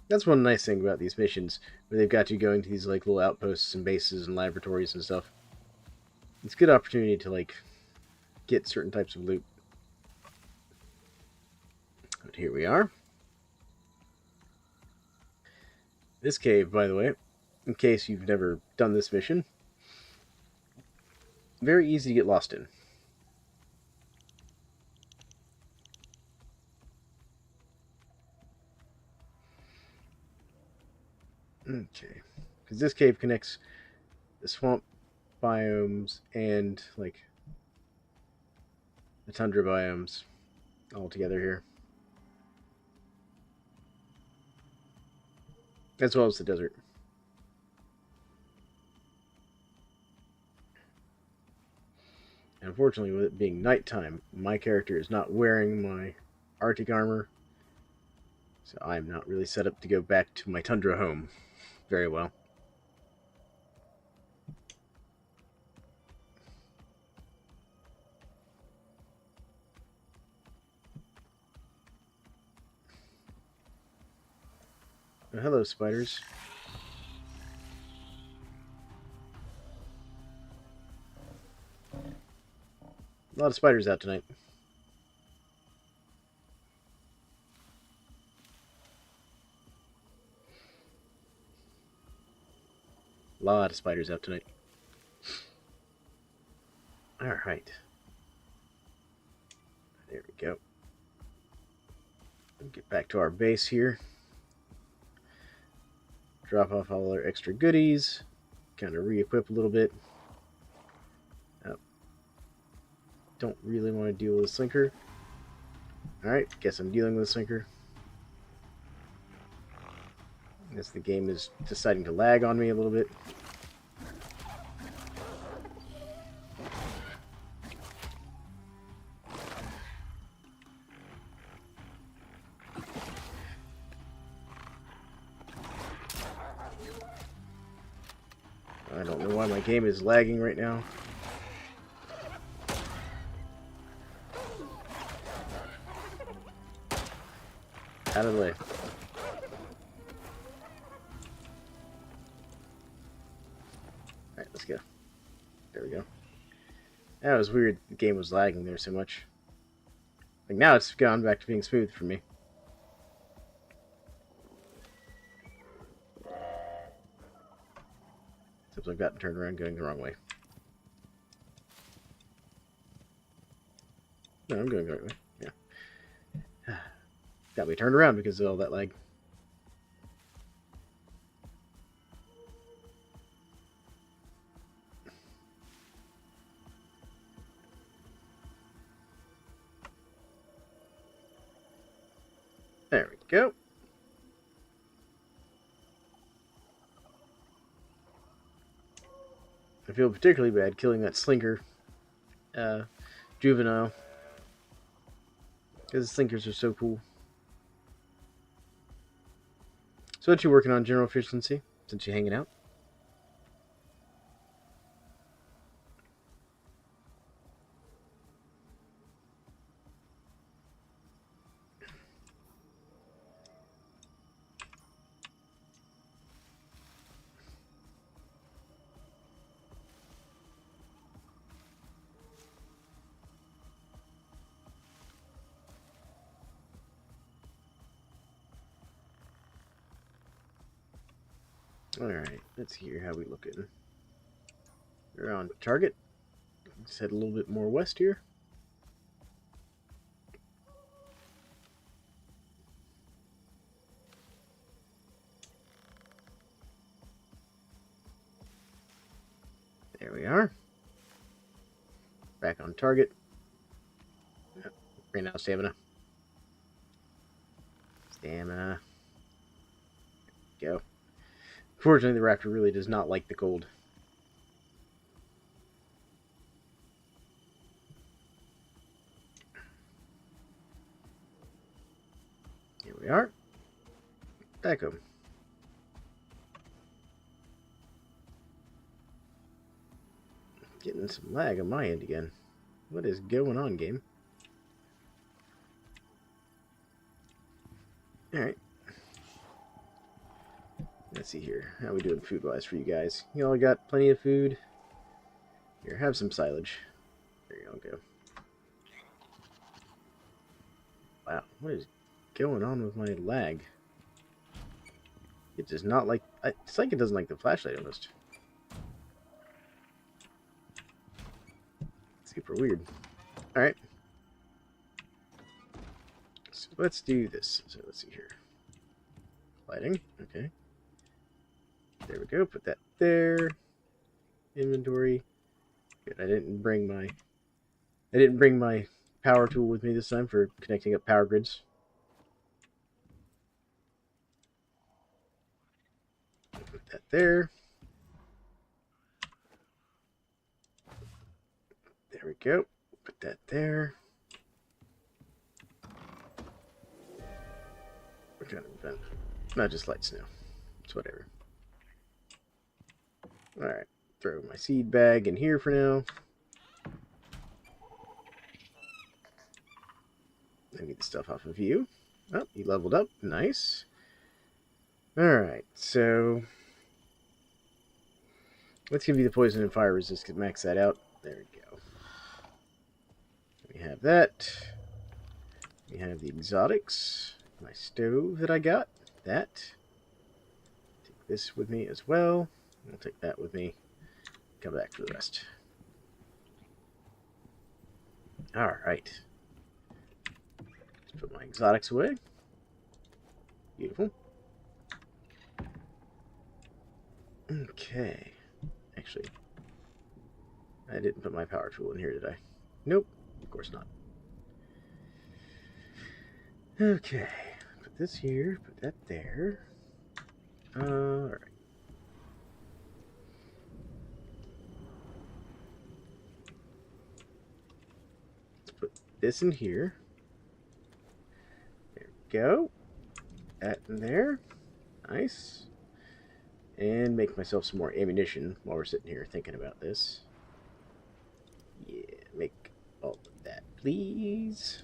That's one nice thing about these missions, where they've got you going to these like little outposts and bases and laboratories and stuff. It's a good opportunity to like get certain types of loot. But here we are. This cave, by the way, in case you've never done this mission, very easy to get lost in. Okay, because this cave connects the swamp biomes and like the tundra biomes all together here, as well as the desert. And unfortunately, with it being nighttime, my character is not wearing my Arctic armor, so I'm not really set up to go back to my tundra home very well. Hello, spiders. lot of spiders out tonight. A lot of spiders out tonight. Alright. There we go. Get back to our base here. Drop off all our extra goodies. Kind of re-equip a little bit. Don't really want to deal with a sinker. Alright, guess I'm dealing with a sinker. Guess the game is deciding to lag on me a little bit. I don't know why my game is lagging right now. Out of the way. Alright, let's go. There we go. That was weird. The game was lagging there so much. Like now it's gone back to being smooth for me. Except I've gotten turned around going the wrong way. No, I'm going the right way. Yeah. Got me turned around because of all that lag. There we go. I feel particularly bad killing that slinker juvenile. Because the slinkers are so cool. So what you working on, General Efficiency, since you're hanging out? Alright, let's hear how we looking. We're on target. Let's head a little bit more west here. There we are. Back on target. Ran out of stamina. Stamina. Go. Fortunately, the raptor really does not like the cold. Here we are. Back home. Getting some lag on my end again. What is going on, game? Alright. Let's see here. How we doing food-wise for you guys? You all got plenty of food? Here, have some silage. There you all go. Wow, what is going on with my lag? It does not like... It's like it doesn't like the flashlight almost. Super weird. Alright. So let's do this. So let's see here. Lighting. Okay. There we go. Put that there. Inventory. Good. I didn't bring my power tool with me this time for connecting up power grids. Put that there. There we go. Put that there. What kind of event? Not just light snow. It's whatever. Alright. Throw my seed bag in here for now. I need the stuff off of you. Oh, you leveled up. Nice. Alright, so let's give you the poison and fire resist to max that out. There we go. have that. We have the exotics. My stove that I got. That. Take this with me as well. I'll take that with me. Come back for the rest. Alright. Let's put my exotics away. Beautiful. Okay. Actually, I didn't put my power tool in here, did I? Nope. Of course not. Okay. Put this here. Put that there. Alright. Let's put this in here. There we go. That in there. Nice. And make myself some more ammunition while we're sitting here thinking about this. Yeah, make all of that, please.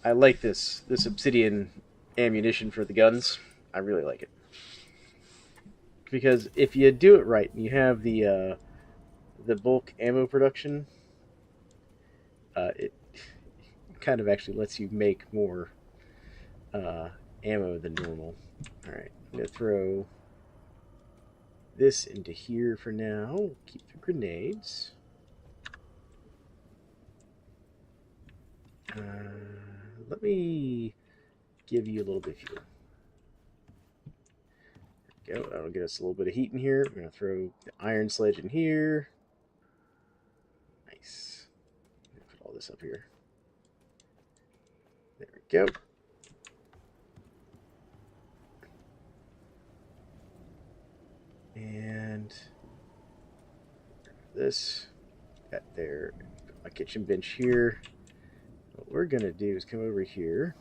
I like this obsidian ammunition for the guns. I really like it. Because if you do it right, you have the bulk ammo production, it kind of actually lets you make more ammo than normal. Alright, I'm going to throw this into here for now. Keep the grenades. Let me give you a little bit of fuel. There we go. That'll get us a little bit of heat in here. I'm going to throw the iron sledge in here. Nice. Put all this up here. There we go. And this, that there, put my kitchen bench here. What we're going to do is come over here.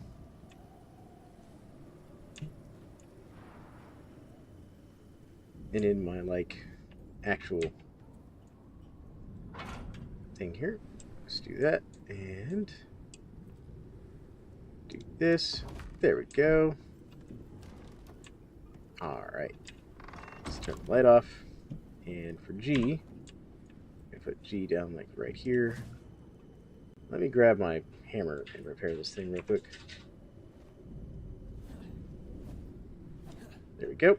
And in my, like, actual thing here, let's do that. And do this. There we go. Alright. Let's turn the light off. And for G, I put G down like right here. Let me grab my hammer and repair this thing real quick. There we go.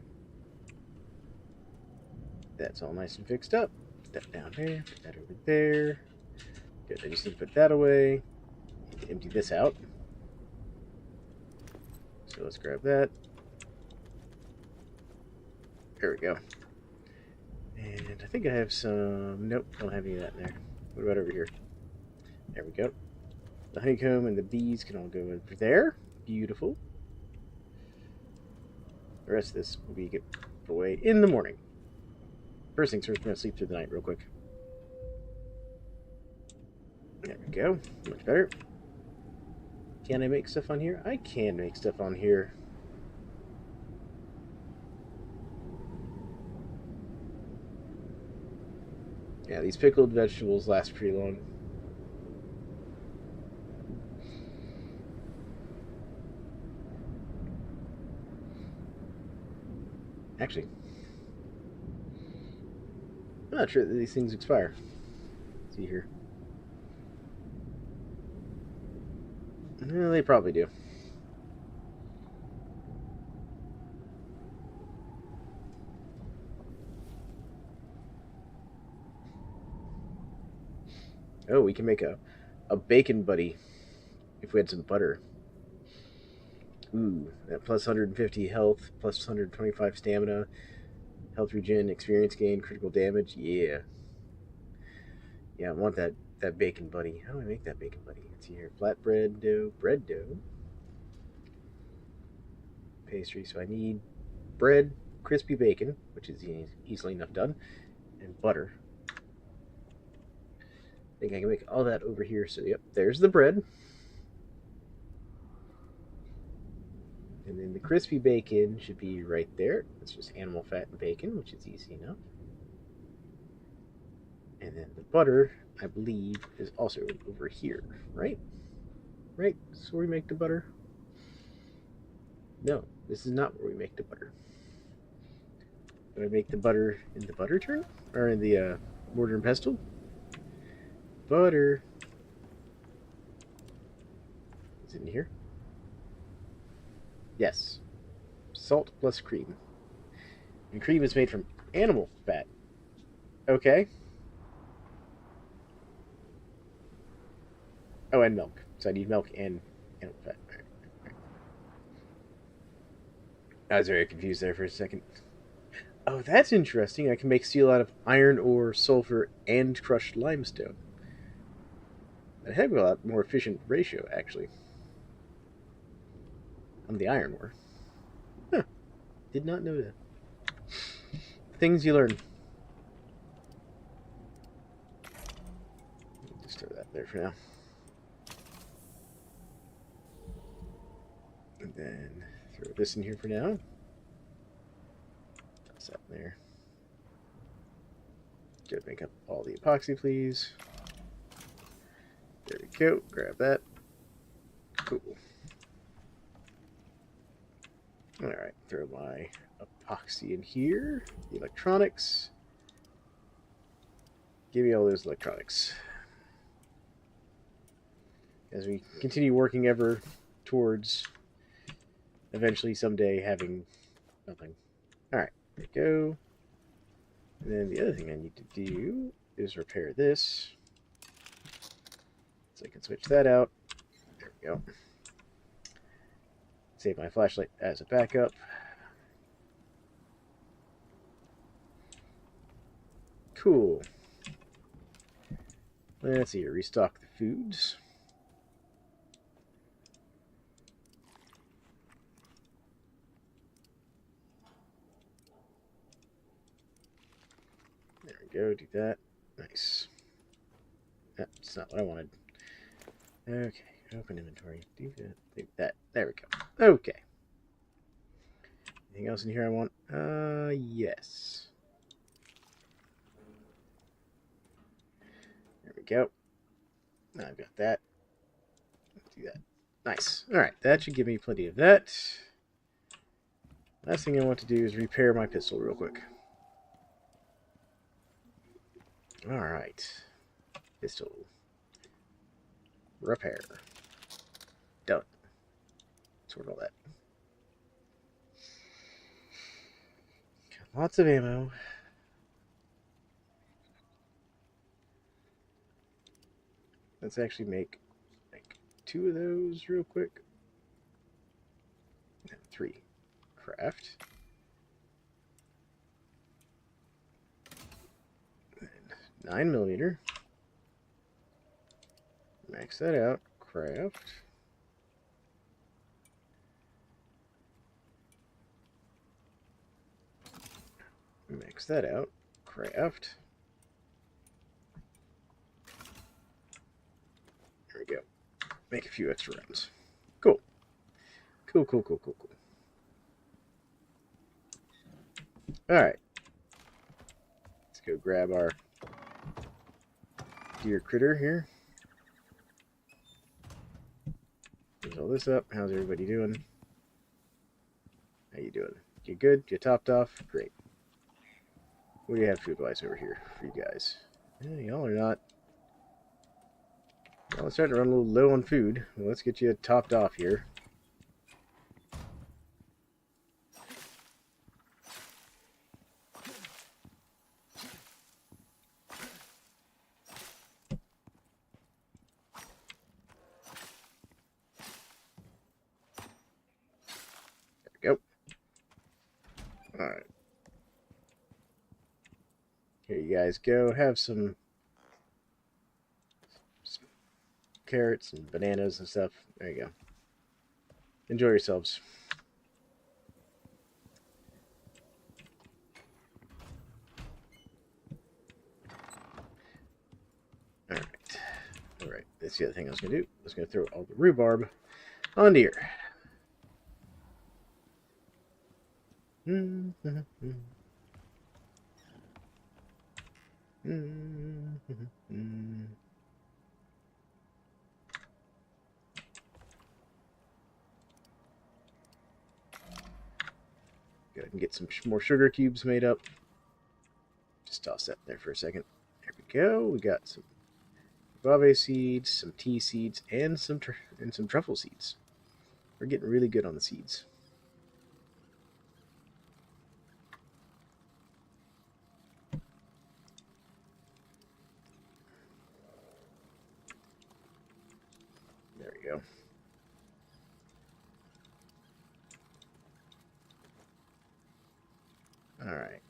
That's all nice and fixed up. Put that down there. Put that over there. Good. I just need to put that away. Need to empty this out. So let's grab that. There we go. And I think I have some... Nope, don't have any of that in there. What about over here? There we go. The honeycomb and the bees can all go over there. Beautiful. The rest of this will be put away in the morning. First things first, we're going to sleep through the night real quick. There we go. Much better. Can I make stuff on here? I can make stuff on here. Yeah, these pickled vegetables last pretty long. Actually, I'm not sure that these things expire. Let's see here. Well, they probably do. Oh, we can make a bacon buddy if we had some butter. Ooh, that plus 150 health, plus 125 stamina, health regen, experience gain, critical damage. Yeah. Yeah, I want that bacon buddy. How do I make that bacon buddy? Let's see here. Flatbread dough, bread dough. Pastry, so I need bread, crispy bacon, which is easily enough done, and butter. I think I can make all that over here. So, yep, there's the bread. And then the crispy bacon should be right there. It's just animal fat and bacon, which is easy enough. And then the butter, I believe, is also over here, right? Right? This is where we make the butter? No, this is not where we make the butter. Do I make the butter in the butter turn? Or in the mortar and pestle? butter. Is it in here? Yes. Salt plus cream. And cream is made from animal fat. Okay. Oh, and milk. So I need milk and animal fat. All right. I was very confused there for a second. Oh, that's interesting. I can make steel out of iron ore, sulfur, and crushed limestone. A heck of a lot more efficient ratio, actually. On the iron ore. Huh. Did not know that. Things you learn. Just throw that there for now. And then throw this in here for now. Toss that in there. Go make up all the epoxy, please. There we go. Grab that. Cool. Alright, throw my epoxy in here. The electronics. Give me all those electronics. As we continue working ever towards eventually someday having nothing. Alright, there we go. And then the other thing I need to do is repair this. So I can switch that out. There we go. Save my flashlight as a backup. Cool. Let's see here. Restock the foods. There we go. Do that. Nice. That's not what I wanted. Okay. Open inventory. Do that. Do that. There we go. Okay. Anything else in here I want? Yes. There we go. I've got that. Let's do that. Nice. Alright, that should give me plenty of that. Last thing I want to do is repair my pistol real quick. Alright. Pistol. Repair. Done. Sort all that. Got lots of ammo. Let's actually make like 2 of those real quick. And 3. Craft. And 9mm. Max that out. Craft. Max that out. Craft. There we go. Make a few extra rounds. Cool. Cool. Alright. Let's go grab our deer critter here. Close all this up. How's everybody doing? How you doing? You good? You topped off? Great. What do you have food-wise over here for you guys? Yeah, y'all are not. Well, it's starting to run a little low on food. Well, let's get you topped off here. There we go. Alright. Here you guys go. Have some carrots and bananas and stuff. There you go. Enjoy yourselves. Alright. That's the other thing I was going to do. I was going to throw all the rhubarb onto here. Go ahead and get some more sugar cubes made up. Just toss that there for a second. There we go. We got some guave seeds, some tea seeds, and some truffle seeds. We're getting really good on the seeds. There we go. All right.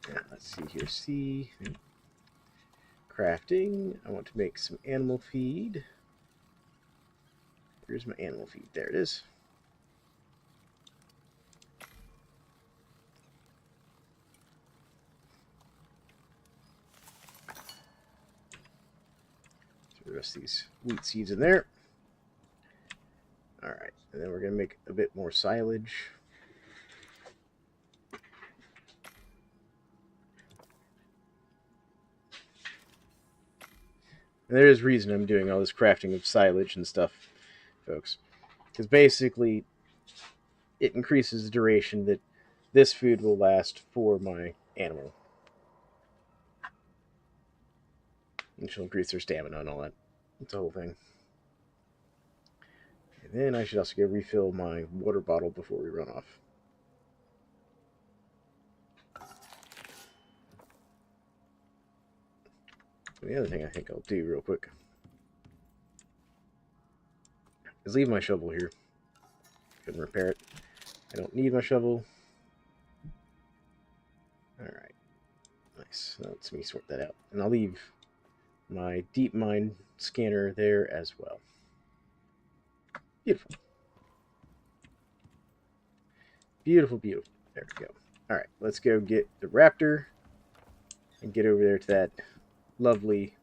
Now, let's see here. See, crafting. I want to make some animal feed. Here's my animal feed. There it is. Throw the rest of these wheat seeds in there. All right, and then we're going to make a bit more silage. And there is reason I'm doing all this crafting of silage and stuff, folks. Because basically, it increases the duration that this food will last for my animal. And she'll increase their stamina and all that. It's the whole thing. And then I should also go refill my water bottle before we run off. The other thing I think I'll do real quick is leave my shovel here. Couldn't repair it. I don't need my shovel. Alright. Nice. Now let me sort that out. And I'll leave my deep mine scanner there as well. Beautiful. Beautiful, beautiful. There we go. Alright, let's go get the raptor and get over there to that lovely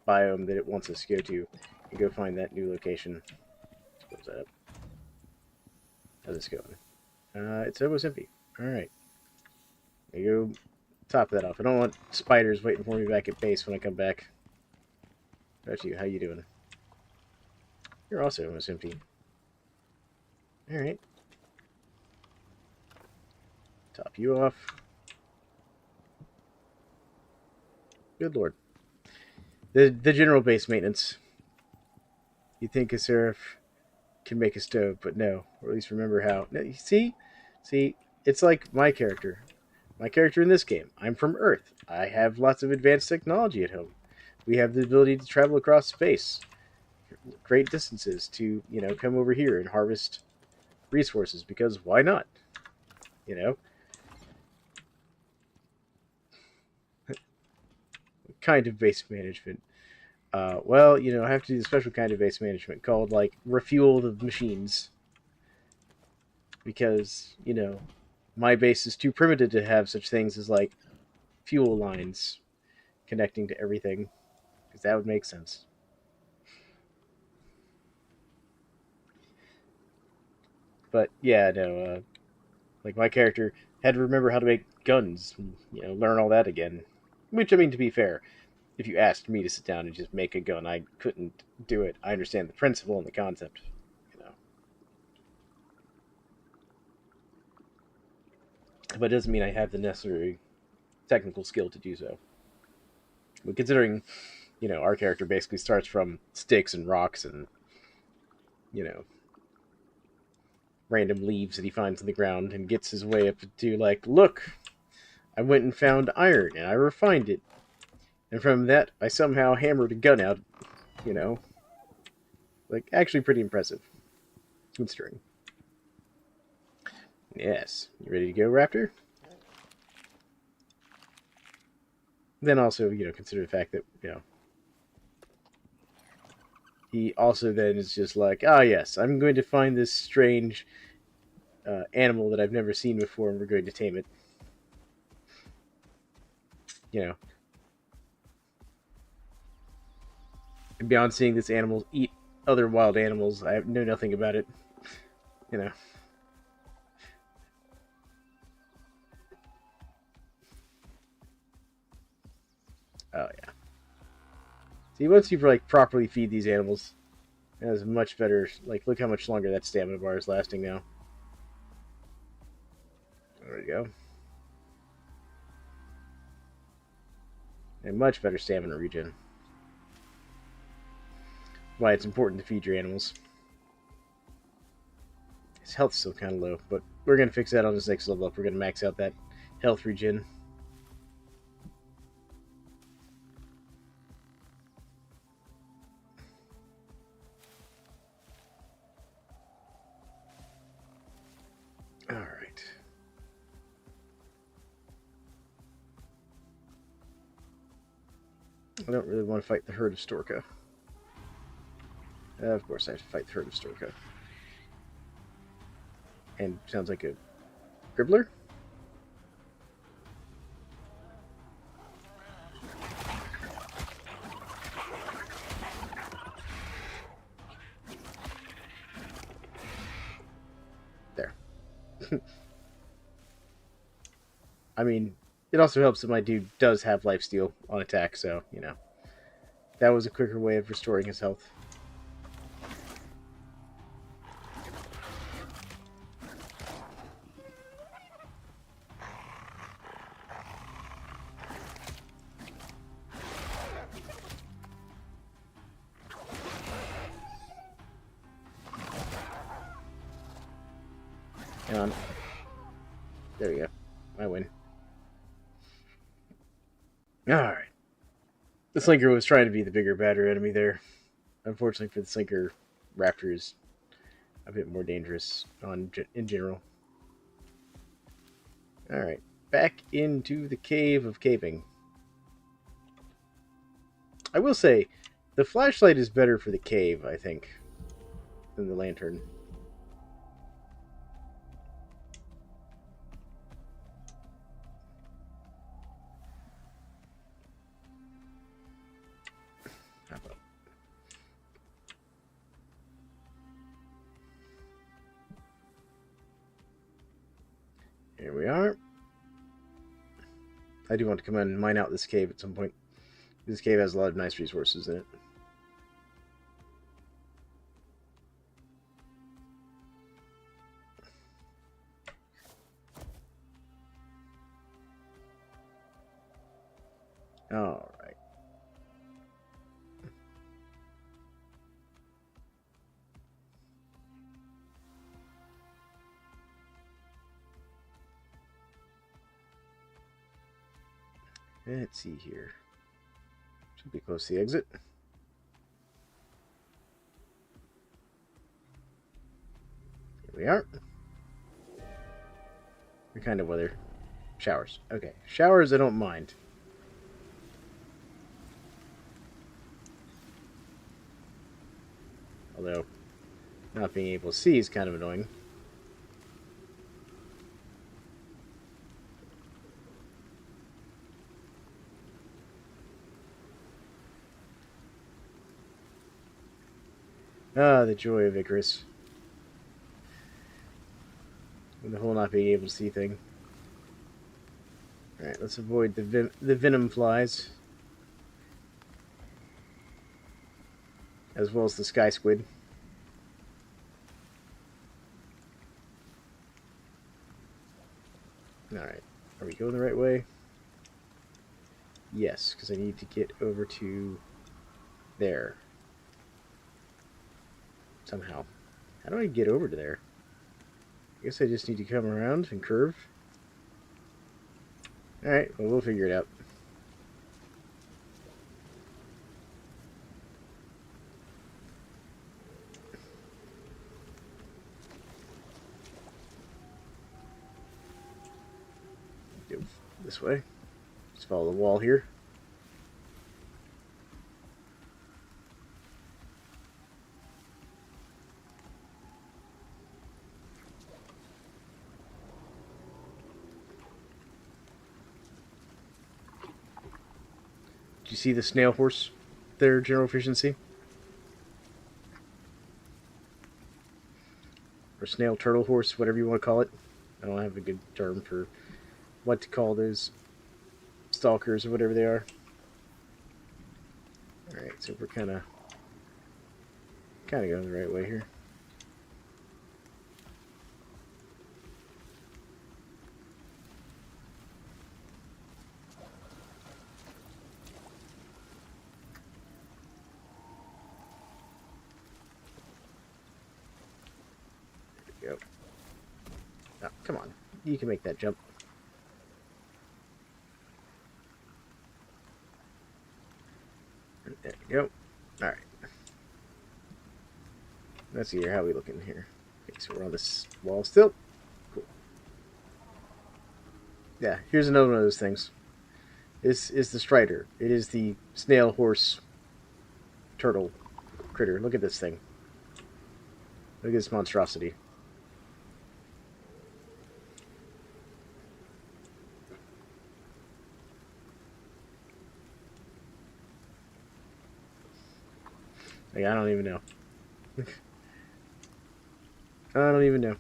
biome that it wants us to go to and go find that new location. Close that up. How's this going? It's almost empty. Alright. There you go. Top that off. I don't want spiders waiting for me back at base when I come back. How about you? How you doing? You're also almost empty. Alright. Top you off. Good lord. The general base maintenance. You think a seraph can make a stove, but no. Or at least remember how. No, you see? See, it's like my character. My character in this game. I'm from Earth. I have lots of advanced technology at home. We have the ability to travel across space. Great distances to, come over here and harvest resources, because why not? Kind of base management. Well, I have to do a special kind of base management called, refuel the machines. Because, my base is too primitive to have such things as, fuel lines connecting to everything. Because that would make sense. But, yeah, no, my character had to remember how to make guns, and, learn all that again. Which, I mean, to be fair, if you asked me to sit down and just make a gun, I couldn't do it. I understand the principle and the concept, But it doesn't mean I have the necessary technical skill to do so. But considering, our character basically starts from sticks and rocks and, random leaves that he finds on the ground and gets his way up to, look, I went and found iron and I refined it. And from that, I somehow hammered a gun out, actually pretty impressive. Considering. Yes. You ready to go, Raptor? Then also, consider the fact that, he also then is just like, yes, I'm going to find this strange animal that I've never seen before, and we're going to tame it. And beyond seeing this animal eat other wild animals, I know nothing about it. Oh, yeah. See, once you, properly feed these animals, it has much better... look how much longer that stamina bar is lasting now. There we go. And much better stamina regen. Why it's important to feed your animals. His health's still kind of low, but we're going to fix that on this next level up. We're going to max out that health regen. Alright. I don't really want to fight the herd of Storka. Of course I have to fight the herd of Storka. And sounds like a Gribbler? There. I mean, it also helps that my dude does have lifesteal on attack, so, you know. That was a quicker way of restoring his health. Hang on. There we go. I win. Alright. The Slinker was trying to be the bigger, badder enemy there. Unfortunately for the Slinker, Raptor is a bit more dangerous in general. Alright. Back into the Cave of Caving. I will say, the flashlight is better for the cave, I think, than the lantern. Here we are. I do want to come in and mine out this cave at some point. This cave has a lot of nice resources in it. All right. Let's see here. Should be close to the exit. Here we are. What kind of weather? Showers. Okay. Showers I don't mind. Although, not being able to see is kind of annoying. Ah, the joy of Icarus. And the whole not being able to see thing. Alright, let's avoid the venom flies. As well as the sky squid. Alright, are we going the right way? Yes, because I need to get over to there. Somehow. How do I get over to there? I guess I just need to come around and curve. Alright, well, we'll figure it out. Go this way. Just follow the wall here. You see the snail horse there, General Efficiency? Or snail turtle horse, whatever you want to call it. I don't have a good term for what to call those stalkers or whatever they are. Alright, so we're kind of going the right way here. go. Oh, come on. You can make that jump. There you go. Alright. Let's see here. How we looking here? Okay, so we're on this wall still. Cool. Yeah, here's another one of those things. This is the Strider. It is the snail, horse, turtle critter. Look at this thing. Look at this monstrosity. Like, I don't even know. I don't even know.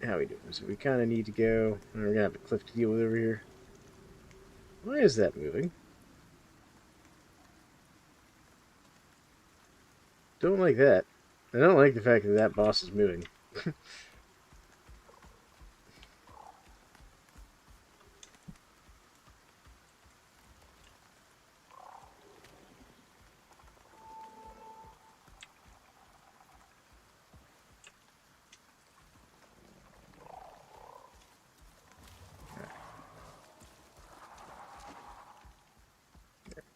How we doing? So we kind of need to go. We're gonna have a cliff to deal with over here. Why is that moving? Don't like that. I don't like the fact that that boss is moving.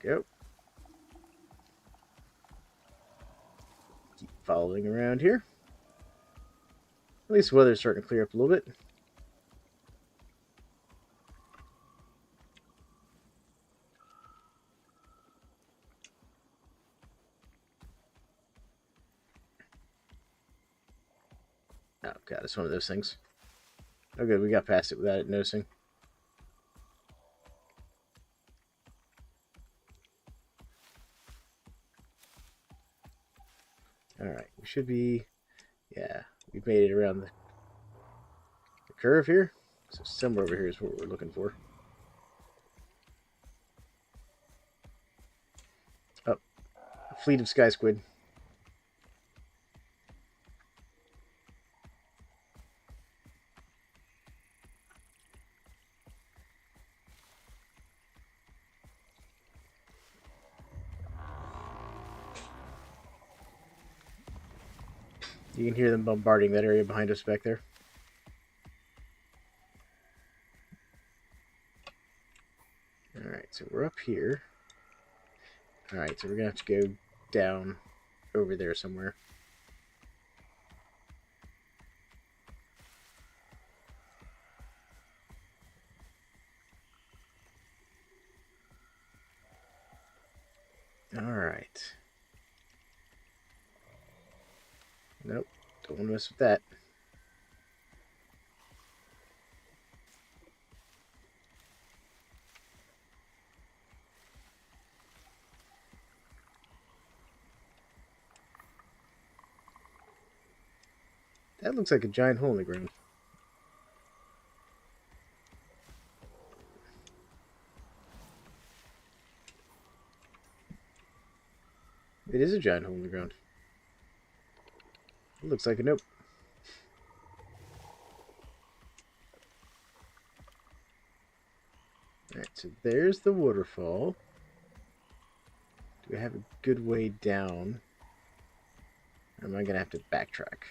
Go. Keep following around here. At least the weather's starting to clear up a little bit. Oh god, it's one of those things. Oh good, we got past it without it noticing. Alright, we should be... Yeah, we've made it around the curve here. So somewhere over here is what we're looking for. Oh, a fleet of sky squid. You can hear them bombarding that area behind us back there. Alright, so we're up here. Alright, so we're going to have to go down over there somewhere. Alright. Nope, don't want to mess with that. That looks like a giant hole in the ground. It is a giant hole in the ground. It looks like a nope. Alright, so there's the waterfall. Do we have a good way down? Or am I going to have to backtrack?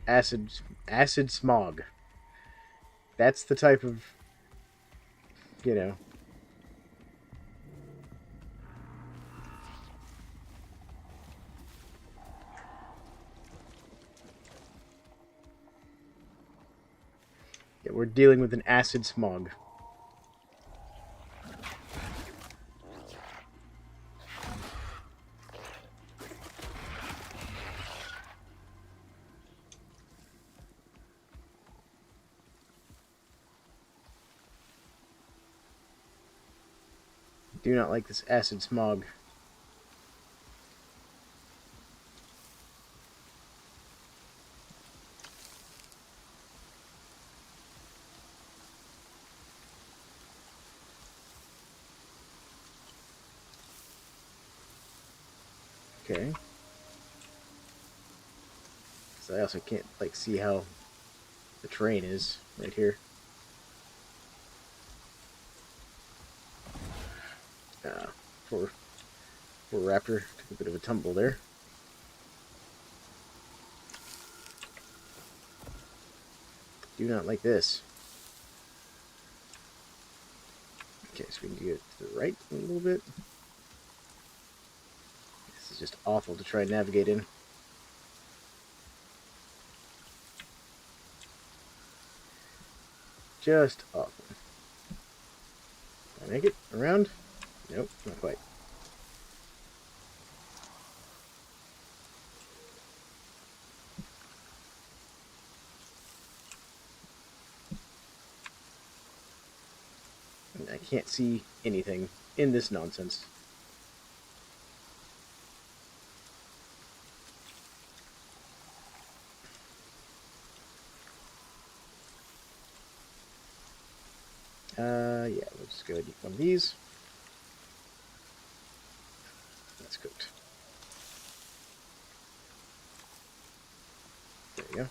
Acid smog. That's the type of, you know. Yeah, we're dealing with an acid smog. Do not like this acid smog. Okay. So I also can't like see how the terrain is right here. Poor raptor took a bit of a tumble there. Do not like this. Okay, so we can get to the right a little bit. This is just awful to try and navigate in. Just awful. Can I make it around? Nope, not quite. I can't see anything in this nonsense. Yeah, we'll just go ahead and eat one of these. That's cooked. There we go.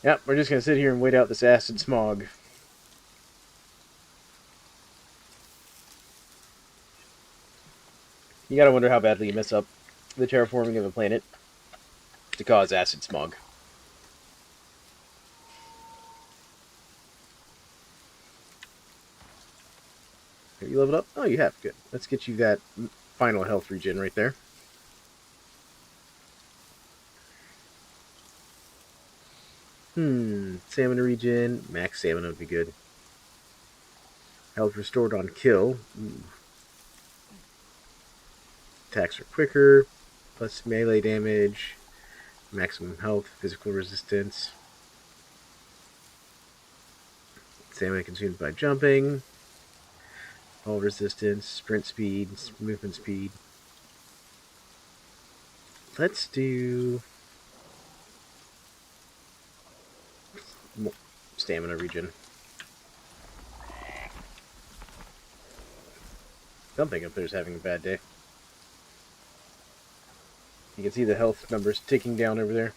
Yep, we're just going to sit here and wait out this acid smog. You gotta wonder how badly you mess up the terraforming of a planet to cause acid smog. Have you leveled up? Oh, you have. Good. Let's get you that final health regen right there. Stamina regen. Max stamina would be good. Health restored on kill. Ooh. Attacks are quicker. Plus melee damage. Maximum health. Physical resistance. Stamina consumed by jumping. Fall resistance. Sprint speed. Movement speed. Let's do stamina regen. Something up there is having a bad day. You can see the health numbers ticking down over there.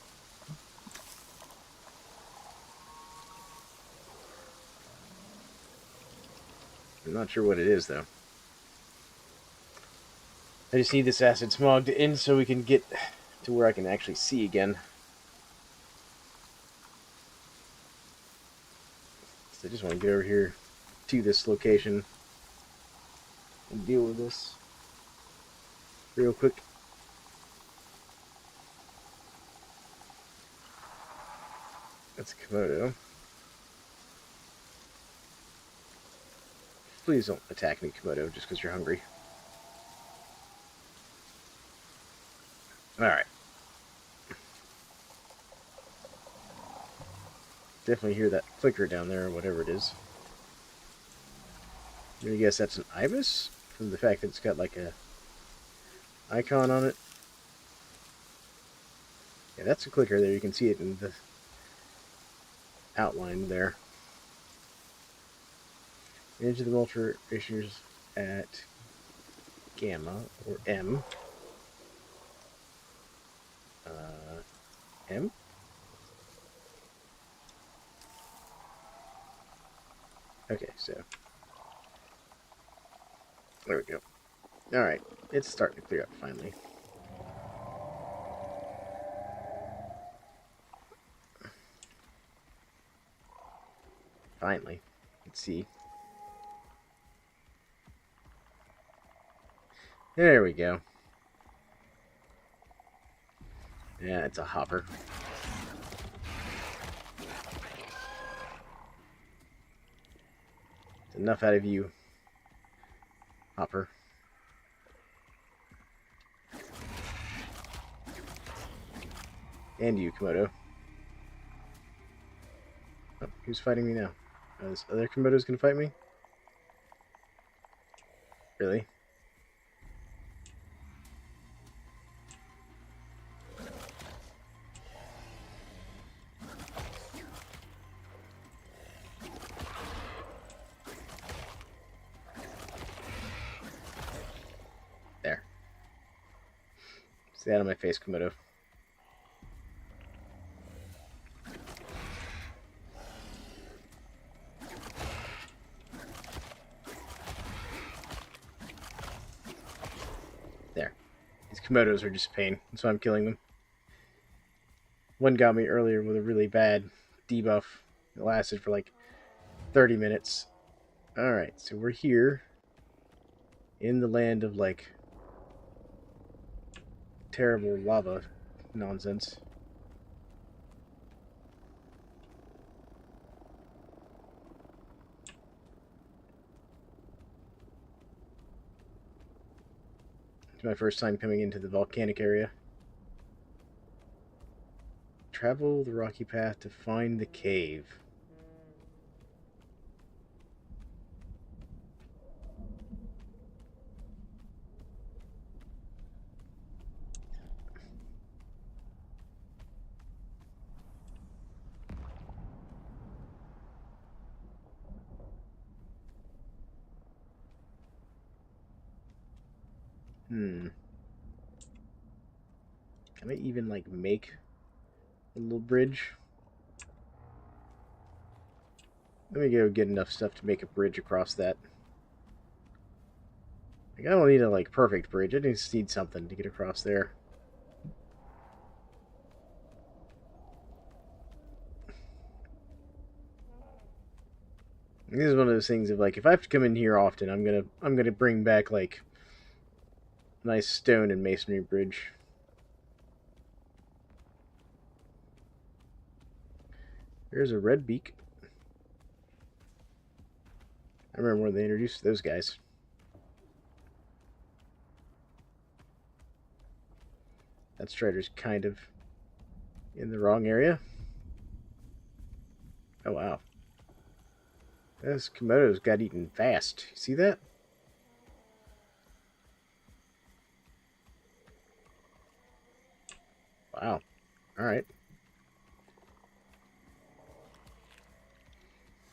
I'm not sure what it is, though. I just need this acid smog to end so we can get to where I can actually see again. So I just want to get over here to this location and deal with this real quick. That's a Komodo. Please don't attack me, Komodo, just because you're hungry. Alright. Definitely hear that flicker down there, or whatever it is. I'm gonna guess that's an ibis, from the fact that it's got like a icon on it. Yeah, that's a clicker there. You can see it in the outline there. Edge of the vulture issues at gamma, or M. M? Okay, so there we go. Alright, it's starting to clear up finally. Finally. Let's see. There we go. Yeah, it's a hopper. It's enough out of you, hopper. And you, Komodo. Oh, who's fighting me now? Oh, this other Komodo's gonna fight me? Really? There. Stay out of my face, Komodo. Komodos are just a pain. That's why I'm killing them. One got me earlier with a really bad debuff. It lasted for like 30 minutes. Alright, so we're here in the land of like terrible lava nonsense. It's my first time coming into the volcanic area. Travel the rocky path to find the cave. Can I even, like, make a little bridge? Let me go get enough stuff to make a bridge across that. Like, I don't need a, like, perfect bridge. I just need something to get across there. This is one of those things of, like, if I have to come in here often, I'm gonna bring back, like, a nice stone and masonry bridge. There's a red beak. I remember when they introduced those guys. That strider's kind of in the wrong area. Oh, wow. Those Komodos got eaten fast. You see that? Wow. Alright.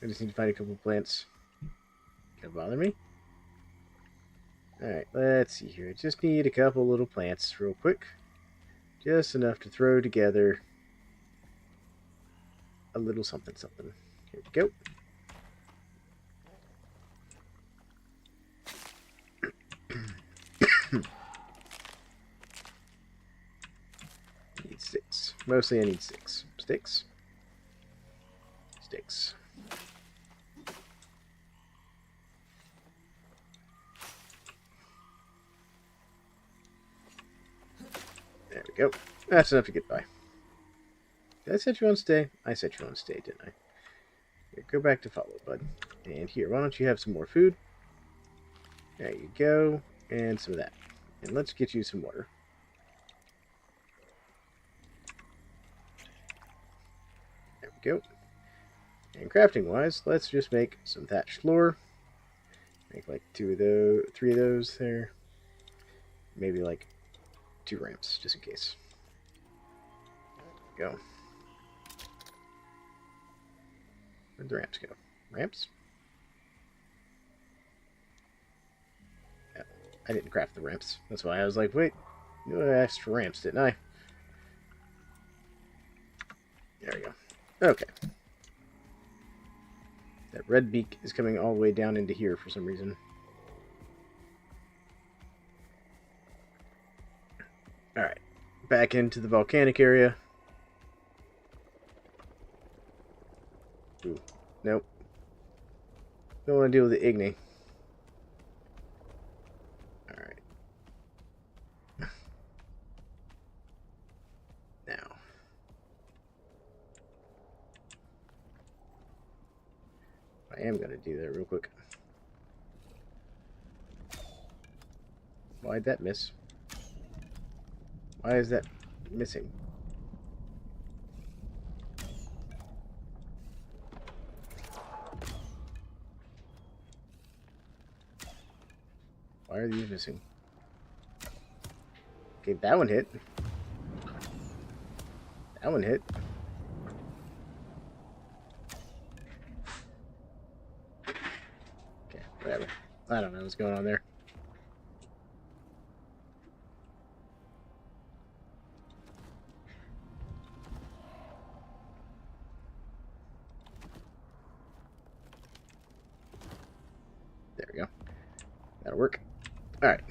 I just need to find a couple plants. Gonna bother me? Alright, let's see here. I just need a couple little plants real quick. Just enough to throw together a little something something. Here we go. Need sticks. Mostly I need sticks. Sticks. Sticks. There we go. That's enough to get by. Did I set you on stay? I set you on stay, didn't I? Here, go back to follow, bud. And here, why don't you have some more food? There you go. And some of that. And let's get you some water. There we go. And crafting wise, let's just make some thatched floor. Make like 2 of those, 3 of those there. Maybe like 2 ramps, just in case. Go. Where'd the ramps go? Ramps? Yeah, I didn't craft the ramps. That's why I was like, wait, I asked for ramps, didn't I? There we go. Okay. That red beak is coming all the way down into here for some reason. Alright. Back into the volcanic area. Ooh. Nope. Don't want to deal with the igni. Alright. Now. I am going to do that real quick. Why'd that miss? Why is that missing? Why are these missing? Okay, that one hit. That one hit. Okay, whatever. I don't know what's going on there. There we go. That'll work. Alright.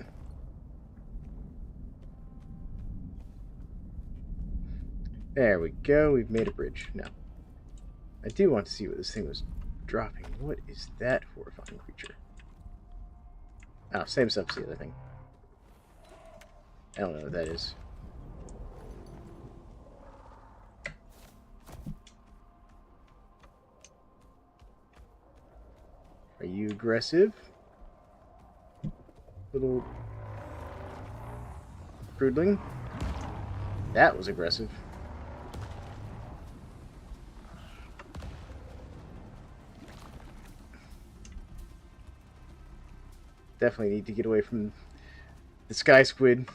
There we go. We've made a bridge. Now, I do want to see what this thing was dropping. What is that horrifying creature? Oh, same stuff as the other thing. I don't know what that is. Are you aggressive? Little broodling? That was aggressive. Definitely need to get away from the sky squid.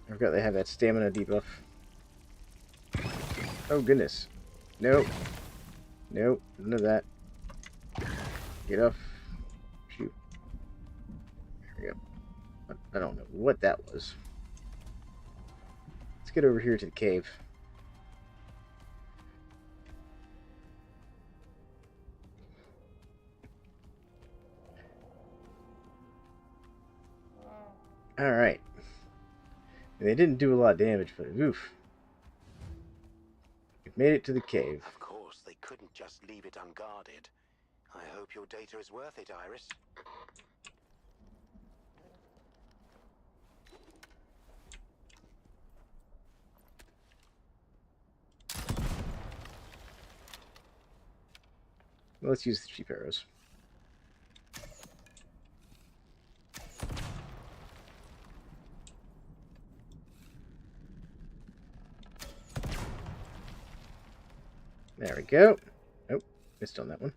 I forgot they have that stamina debuff. Oh goodness. Nope. Nope. None of that. Get off. Shoot. There we go. I don't know what that was. Let's get over here to the cave. Alright. They didn't do a lot of damage, but oof. We've made it to the cave. Of course, they couldn't just leave it unguarded. I hope your data is worth it, Iris. Let's use the cheap arrows. There we go. Nope, missed on that one.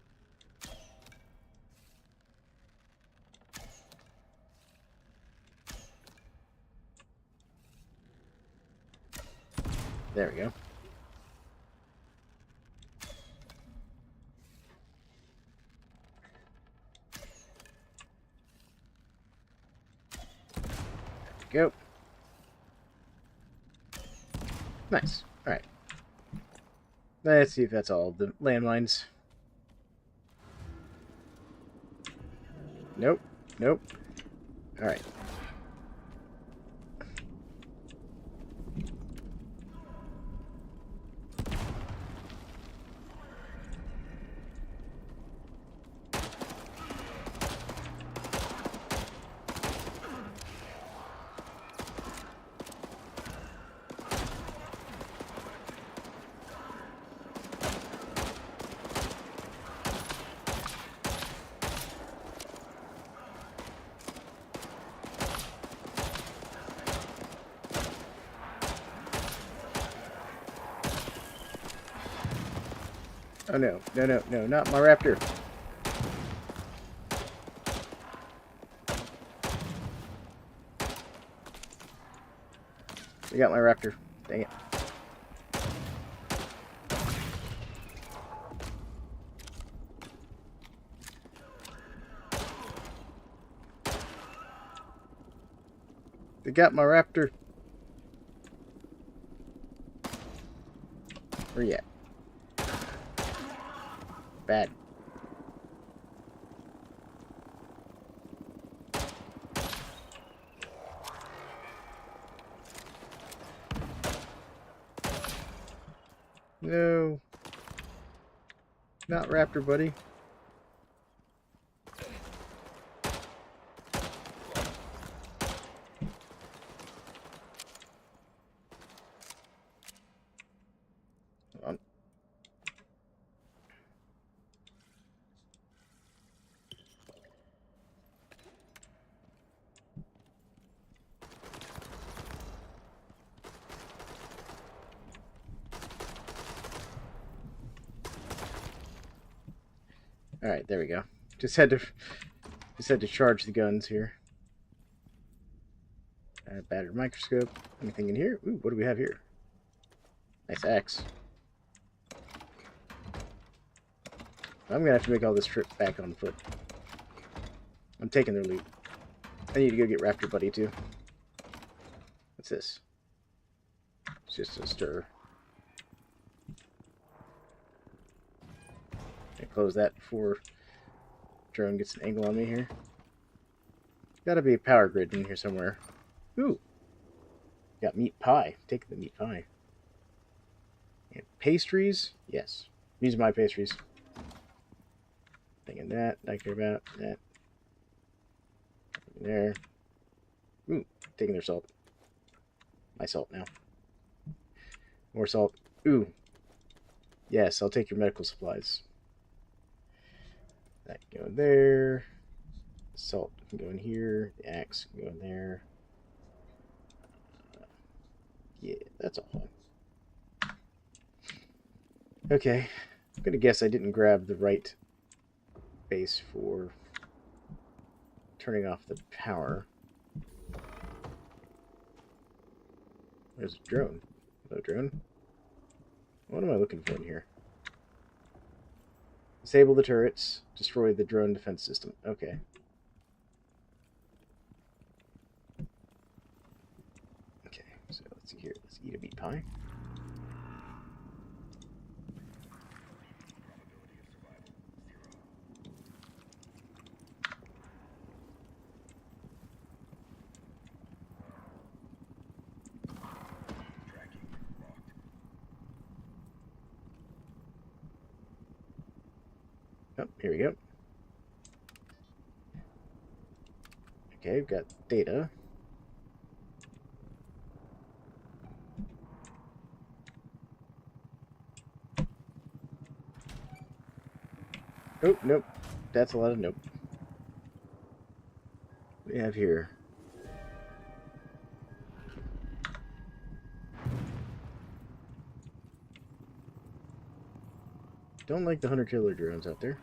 There we go. Go. Nice. Alright. Let's see if that's all the landmines. Nope. Nope. Alright. Oh no, no, no, no, not my raptor. They got my raptor. Dang it. They got my raptor. Where you at? Bad. No. Not raptor, buddy. Hold on. All right, there we go. Just had to charge the guns here. Battered microscope. Anything in here? Ooh, what do we have here? Nice axe. I'm gonna have to make all this trip back on foot. I'm taking their loot. I need to go get Raptor Buddy too. What's this? It's just a stir. I close that before drone gets an angle on me here. Gotta be a power grid in here somewhere. Ooh. got meat pie. Take the meat pie. And pastries? Yes. These are my pastries. Thinking that. I care about that. There. Ooh, taking their salt. My salt now. More salt. Ooh. Yes, I'll take your medical supplies. That can go in there. The salt can go in here. The axe can go in there. Yeah, that's all fine. Okay. I'm going to guess I didn't grab the right base for turning off the power. There's a drone. Hello, drone. What am I looking for in here? Disable the turrets. Destroy the drone defense system. Okay. Okay, so let's see here. Let's eat a meat pie. Oh, here we go. Okay, we've got data. Oh, nope. That's a lot of nope. What do we have here? Don't like the hunter-killer drones out there.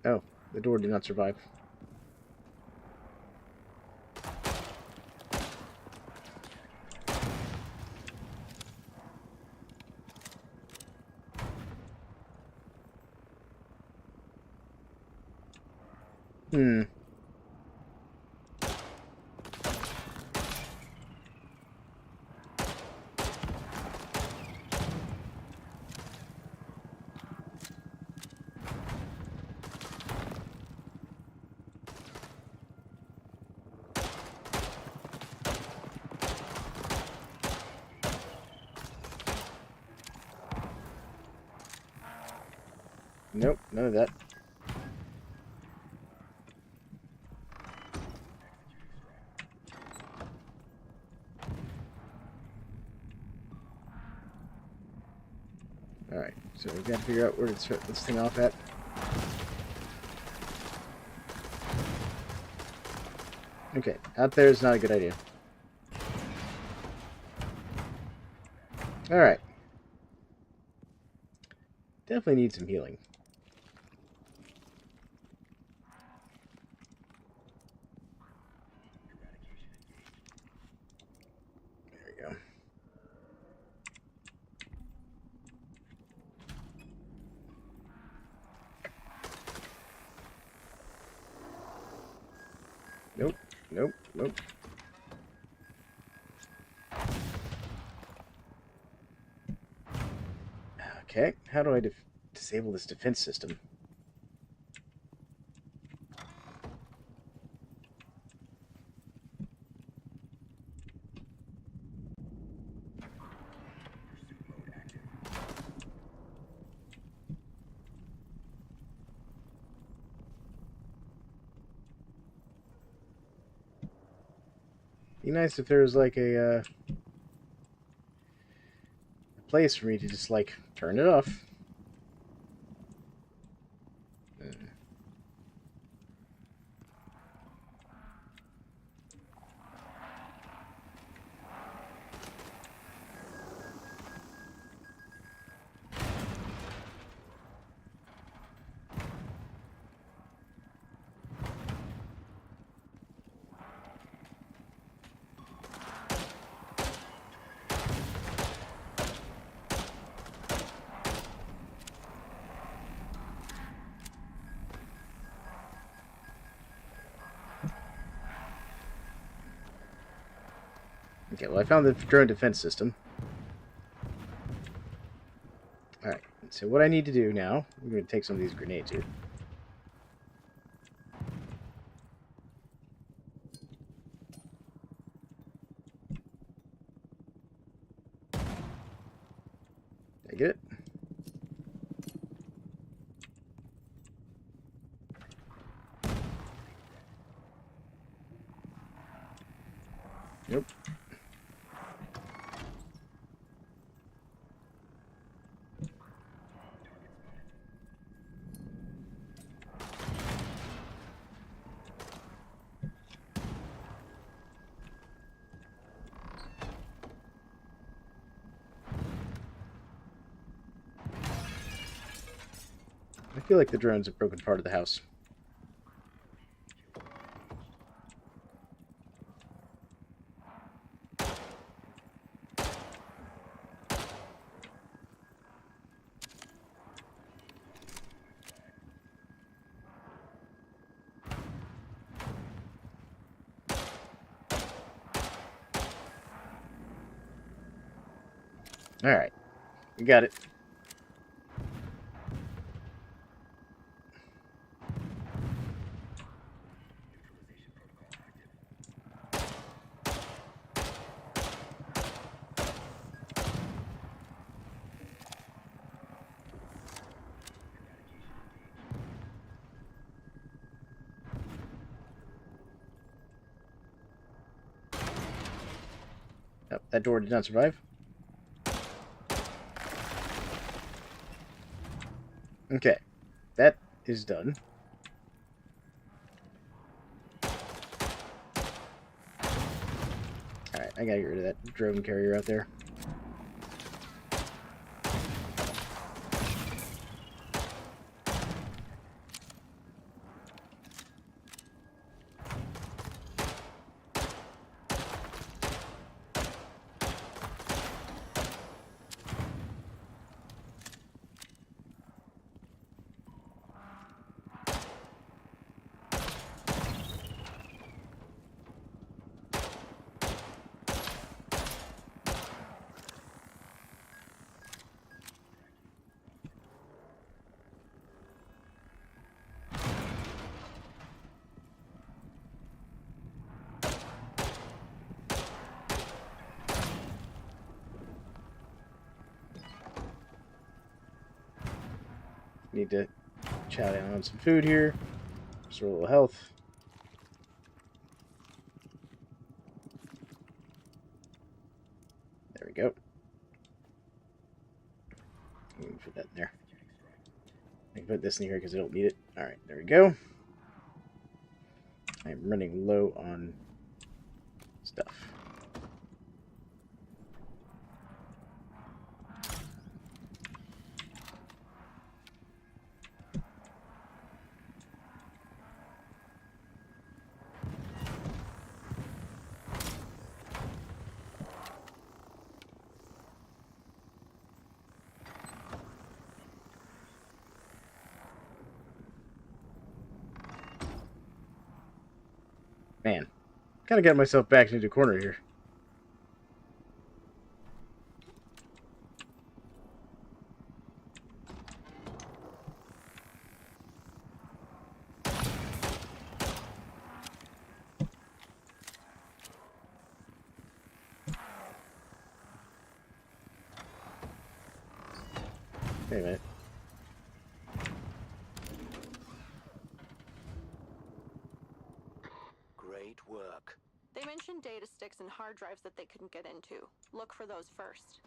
Oh, the door did not survive. Hmm. Nope, none of that. Alright, so we've got to figure out where to start this thing off at. Okay, out there is not a good idea. Alright. Definitely need some healing. There we go. Nope, nope, nope. Okay, how do I disable this defense system? Be nice if there was like a place for me to just like turn it off. Okay, well, I found the drone defense system. Alright, so what I need to do now, I'm going to take some of these grenades here. Did I get it? Nope. I feel like the drone's a broken part of the house. Alright, we got it. Oh, that door did not survive. Okay, that is done. Alright, I gotta get rid of that drone carrier out there. Need to chow down on some food here. Just a little health. There we go. I'm gonna put that in there. I can put this in here because I don't need it. Alright, there we go. I'm running low on stuff. Man, kind of got myself back into a corner here. Wait a minute. Great work. They mentioned data sticks and hard drives that they couldn't get into. Look for those first.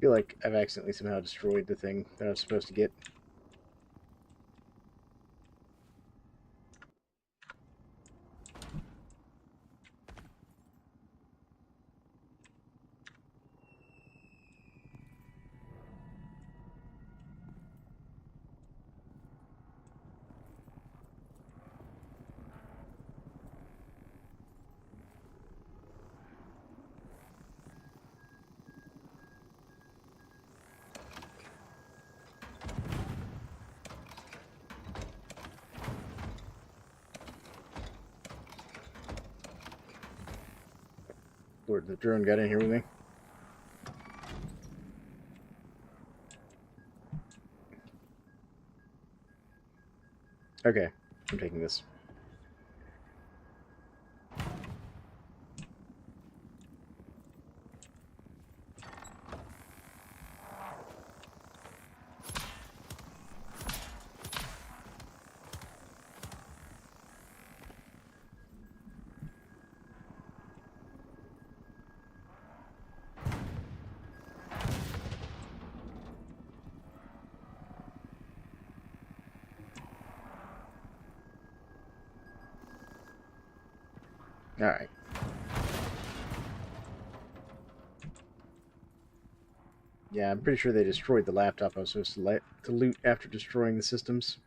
feel like I've accidentally somehow destroyed the thing that I was supposed to get. Lord, the drone got in here with me. Okay, I'm taking this. Alright. Yeah, I'm pretty sure they destroyed the laptop I was supposed to loot after destroying the systems.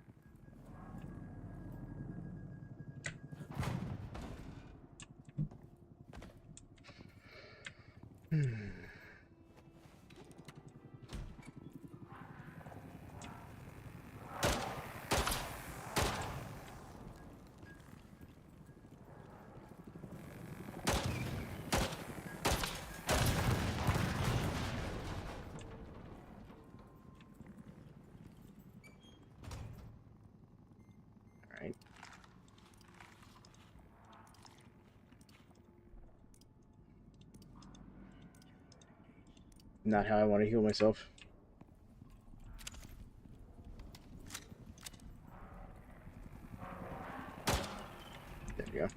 Alright. Not how I want to heal myself. There we go.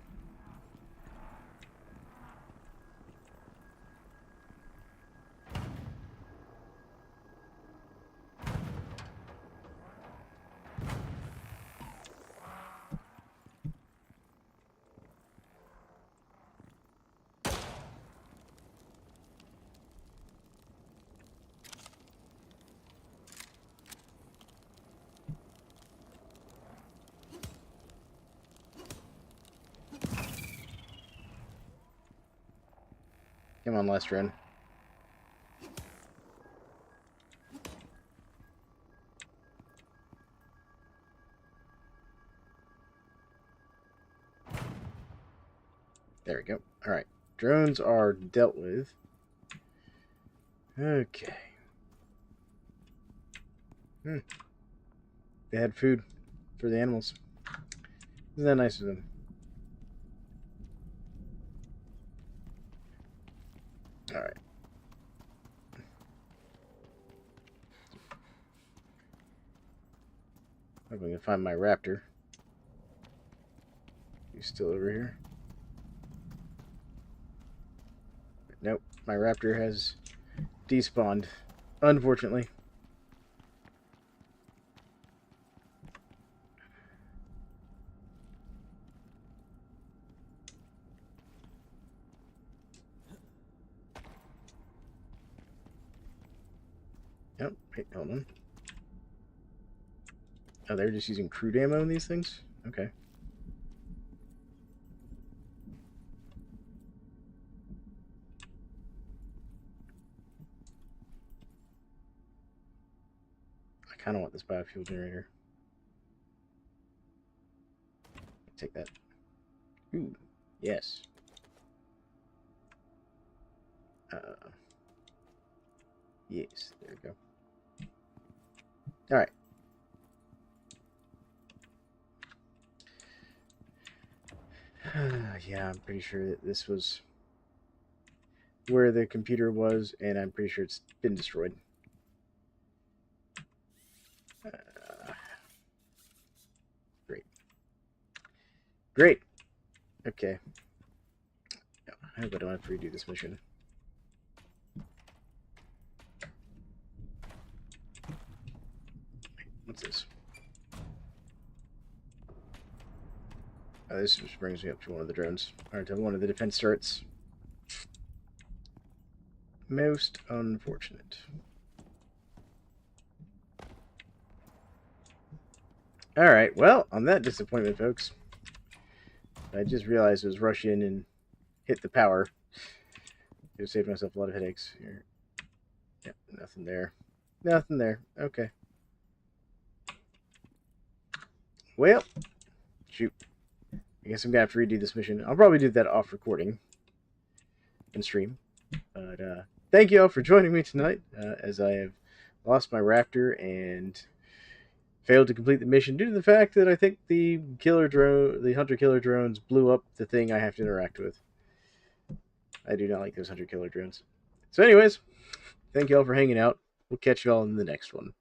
Come on, last run. There we go. Alright. Drones are dealt with. Okay. They had food for the animals. Isn't that nice of them? Alright. Hope I can find my raptor. He's still over here. Nope. My raptor has despawned. Unfortunately. Yep. Wait, hold on. Oh, they're just using crude ammo in these things? Okay. I kind of want this biofuel generator. Take that. Ooh, yes. Yes, there we go. Alright. Yeah, I'm pretty sure that this was where the computer was, and I'm pretty sure it's been destroyed. Great. Great! Okay. I hope I don't have to redo this mission. What's this? Oh, this just brings me up to one of the drones. Or to one of the defense turrets. Most unfortunate. Alright, well, on that disappointment, folks, I just realized I was rush in and hit the power. Could have saved myself a lot of headaches here. Yep, nothing there. Nothing there. Okay. Well, shoot. I guess I'm going to have to redo this mission. I'll probably do that off recording and stream. But thank you all for joining me tonight, as I have lost my raptor and failed to complete the mission due to the fact that I think the hunter-killer drones blew up the thing I have to interact with. I do not like those hunter-killer drones. So anyways, thank you all for hanging out. We'll catch you all in the next one.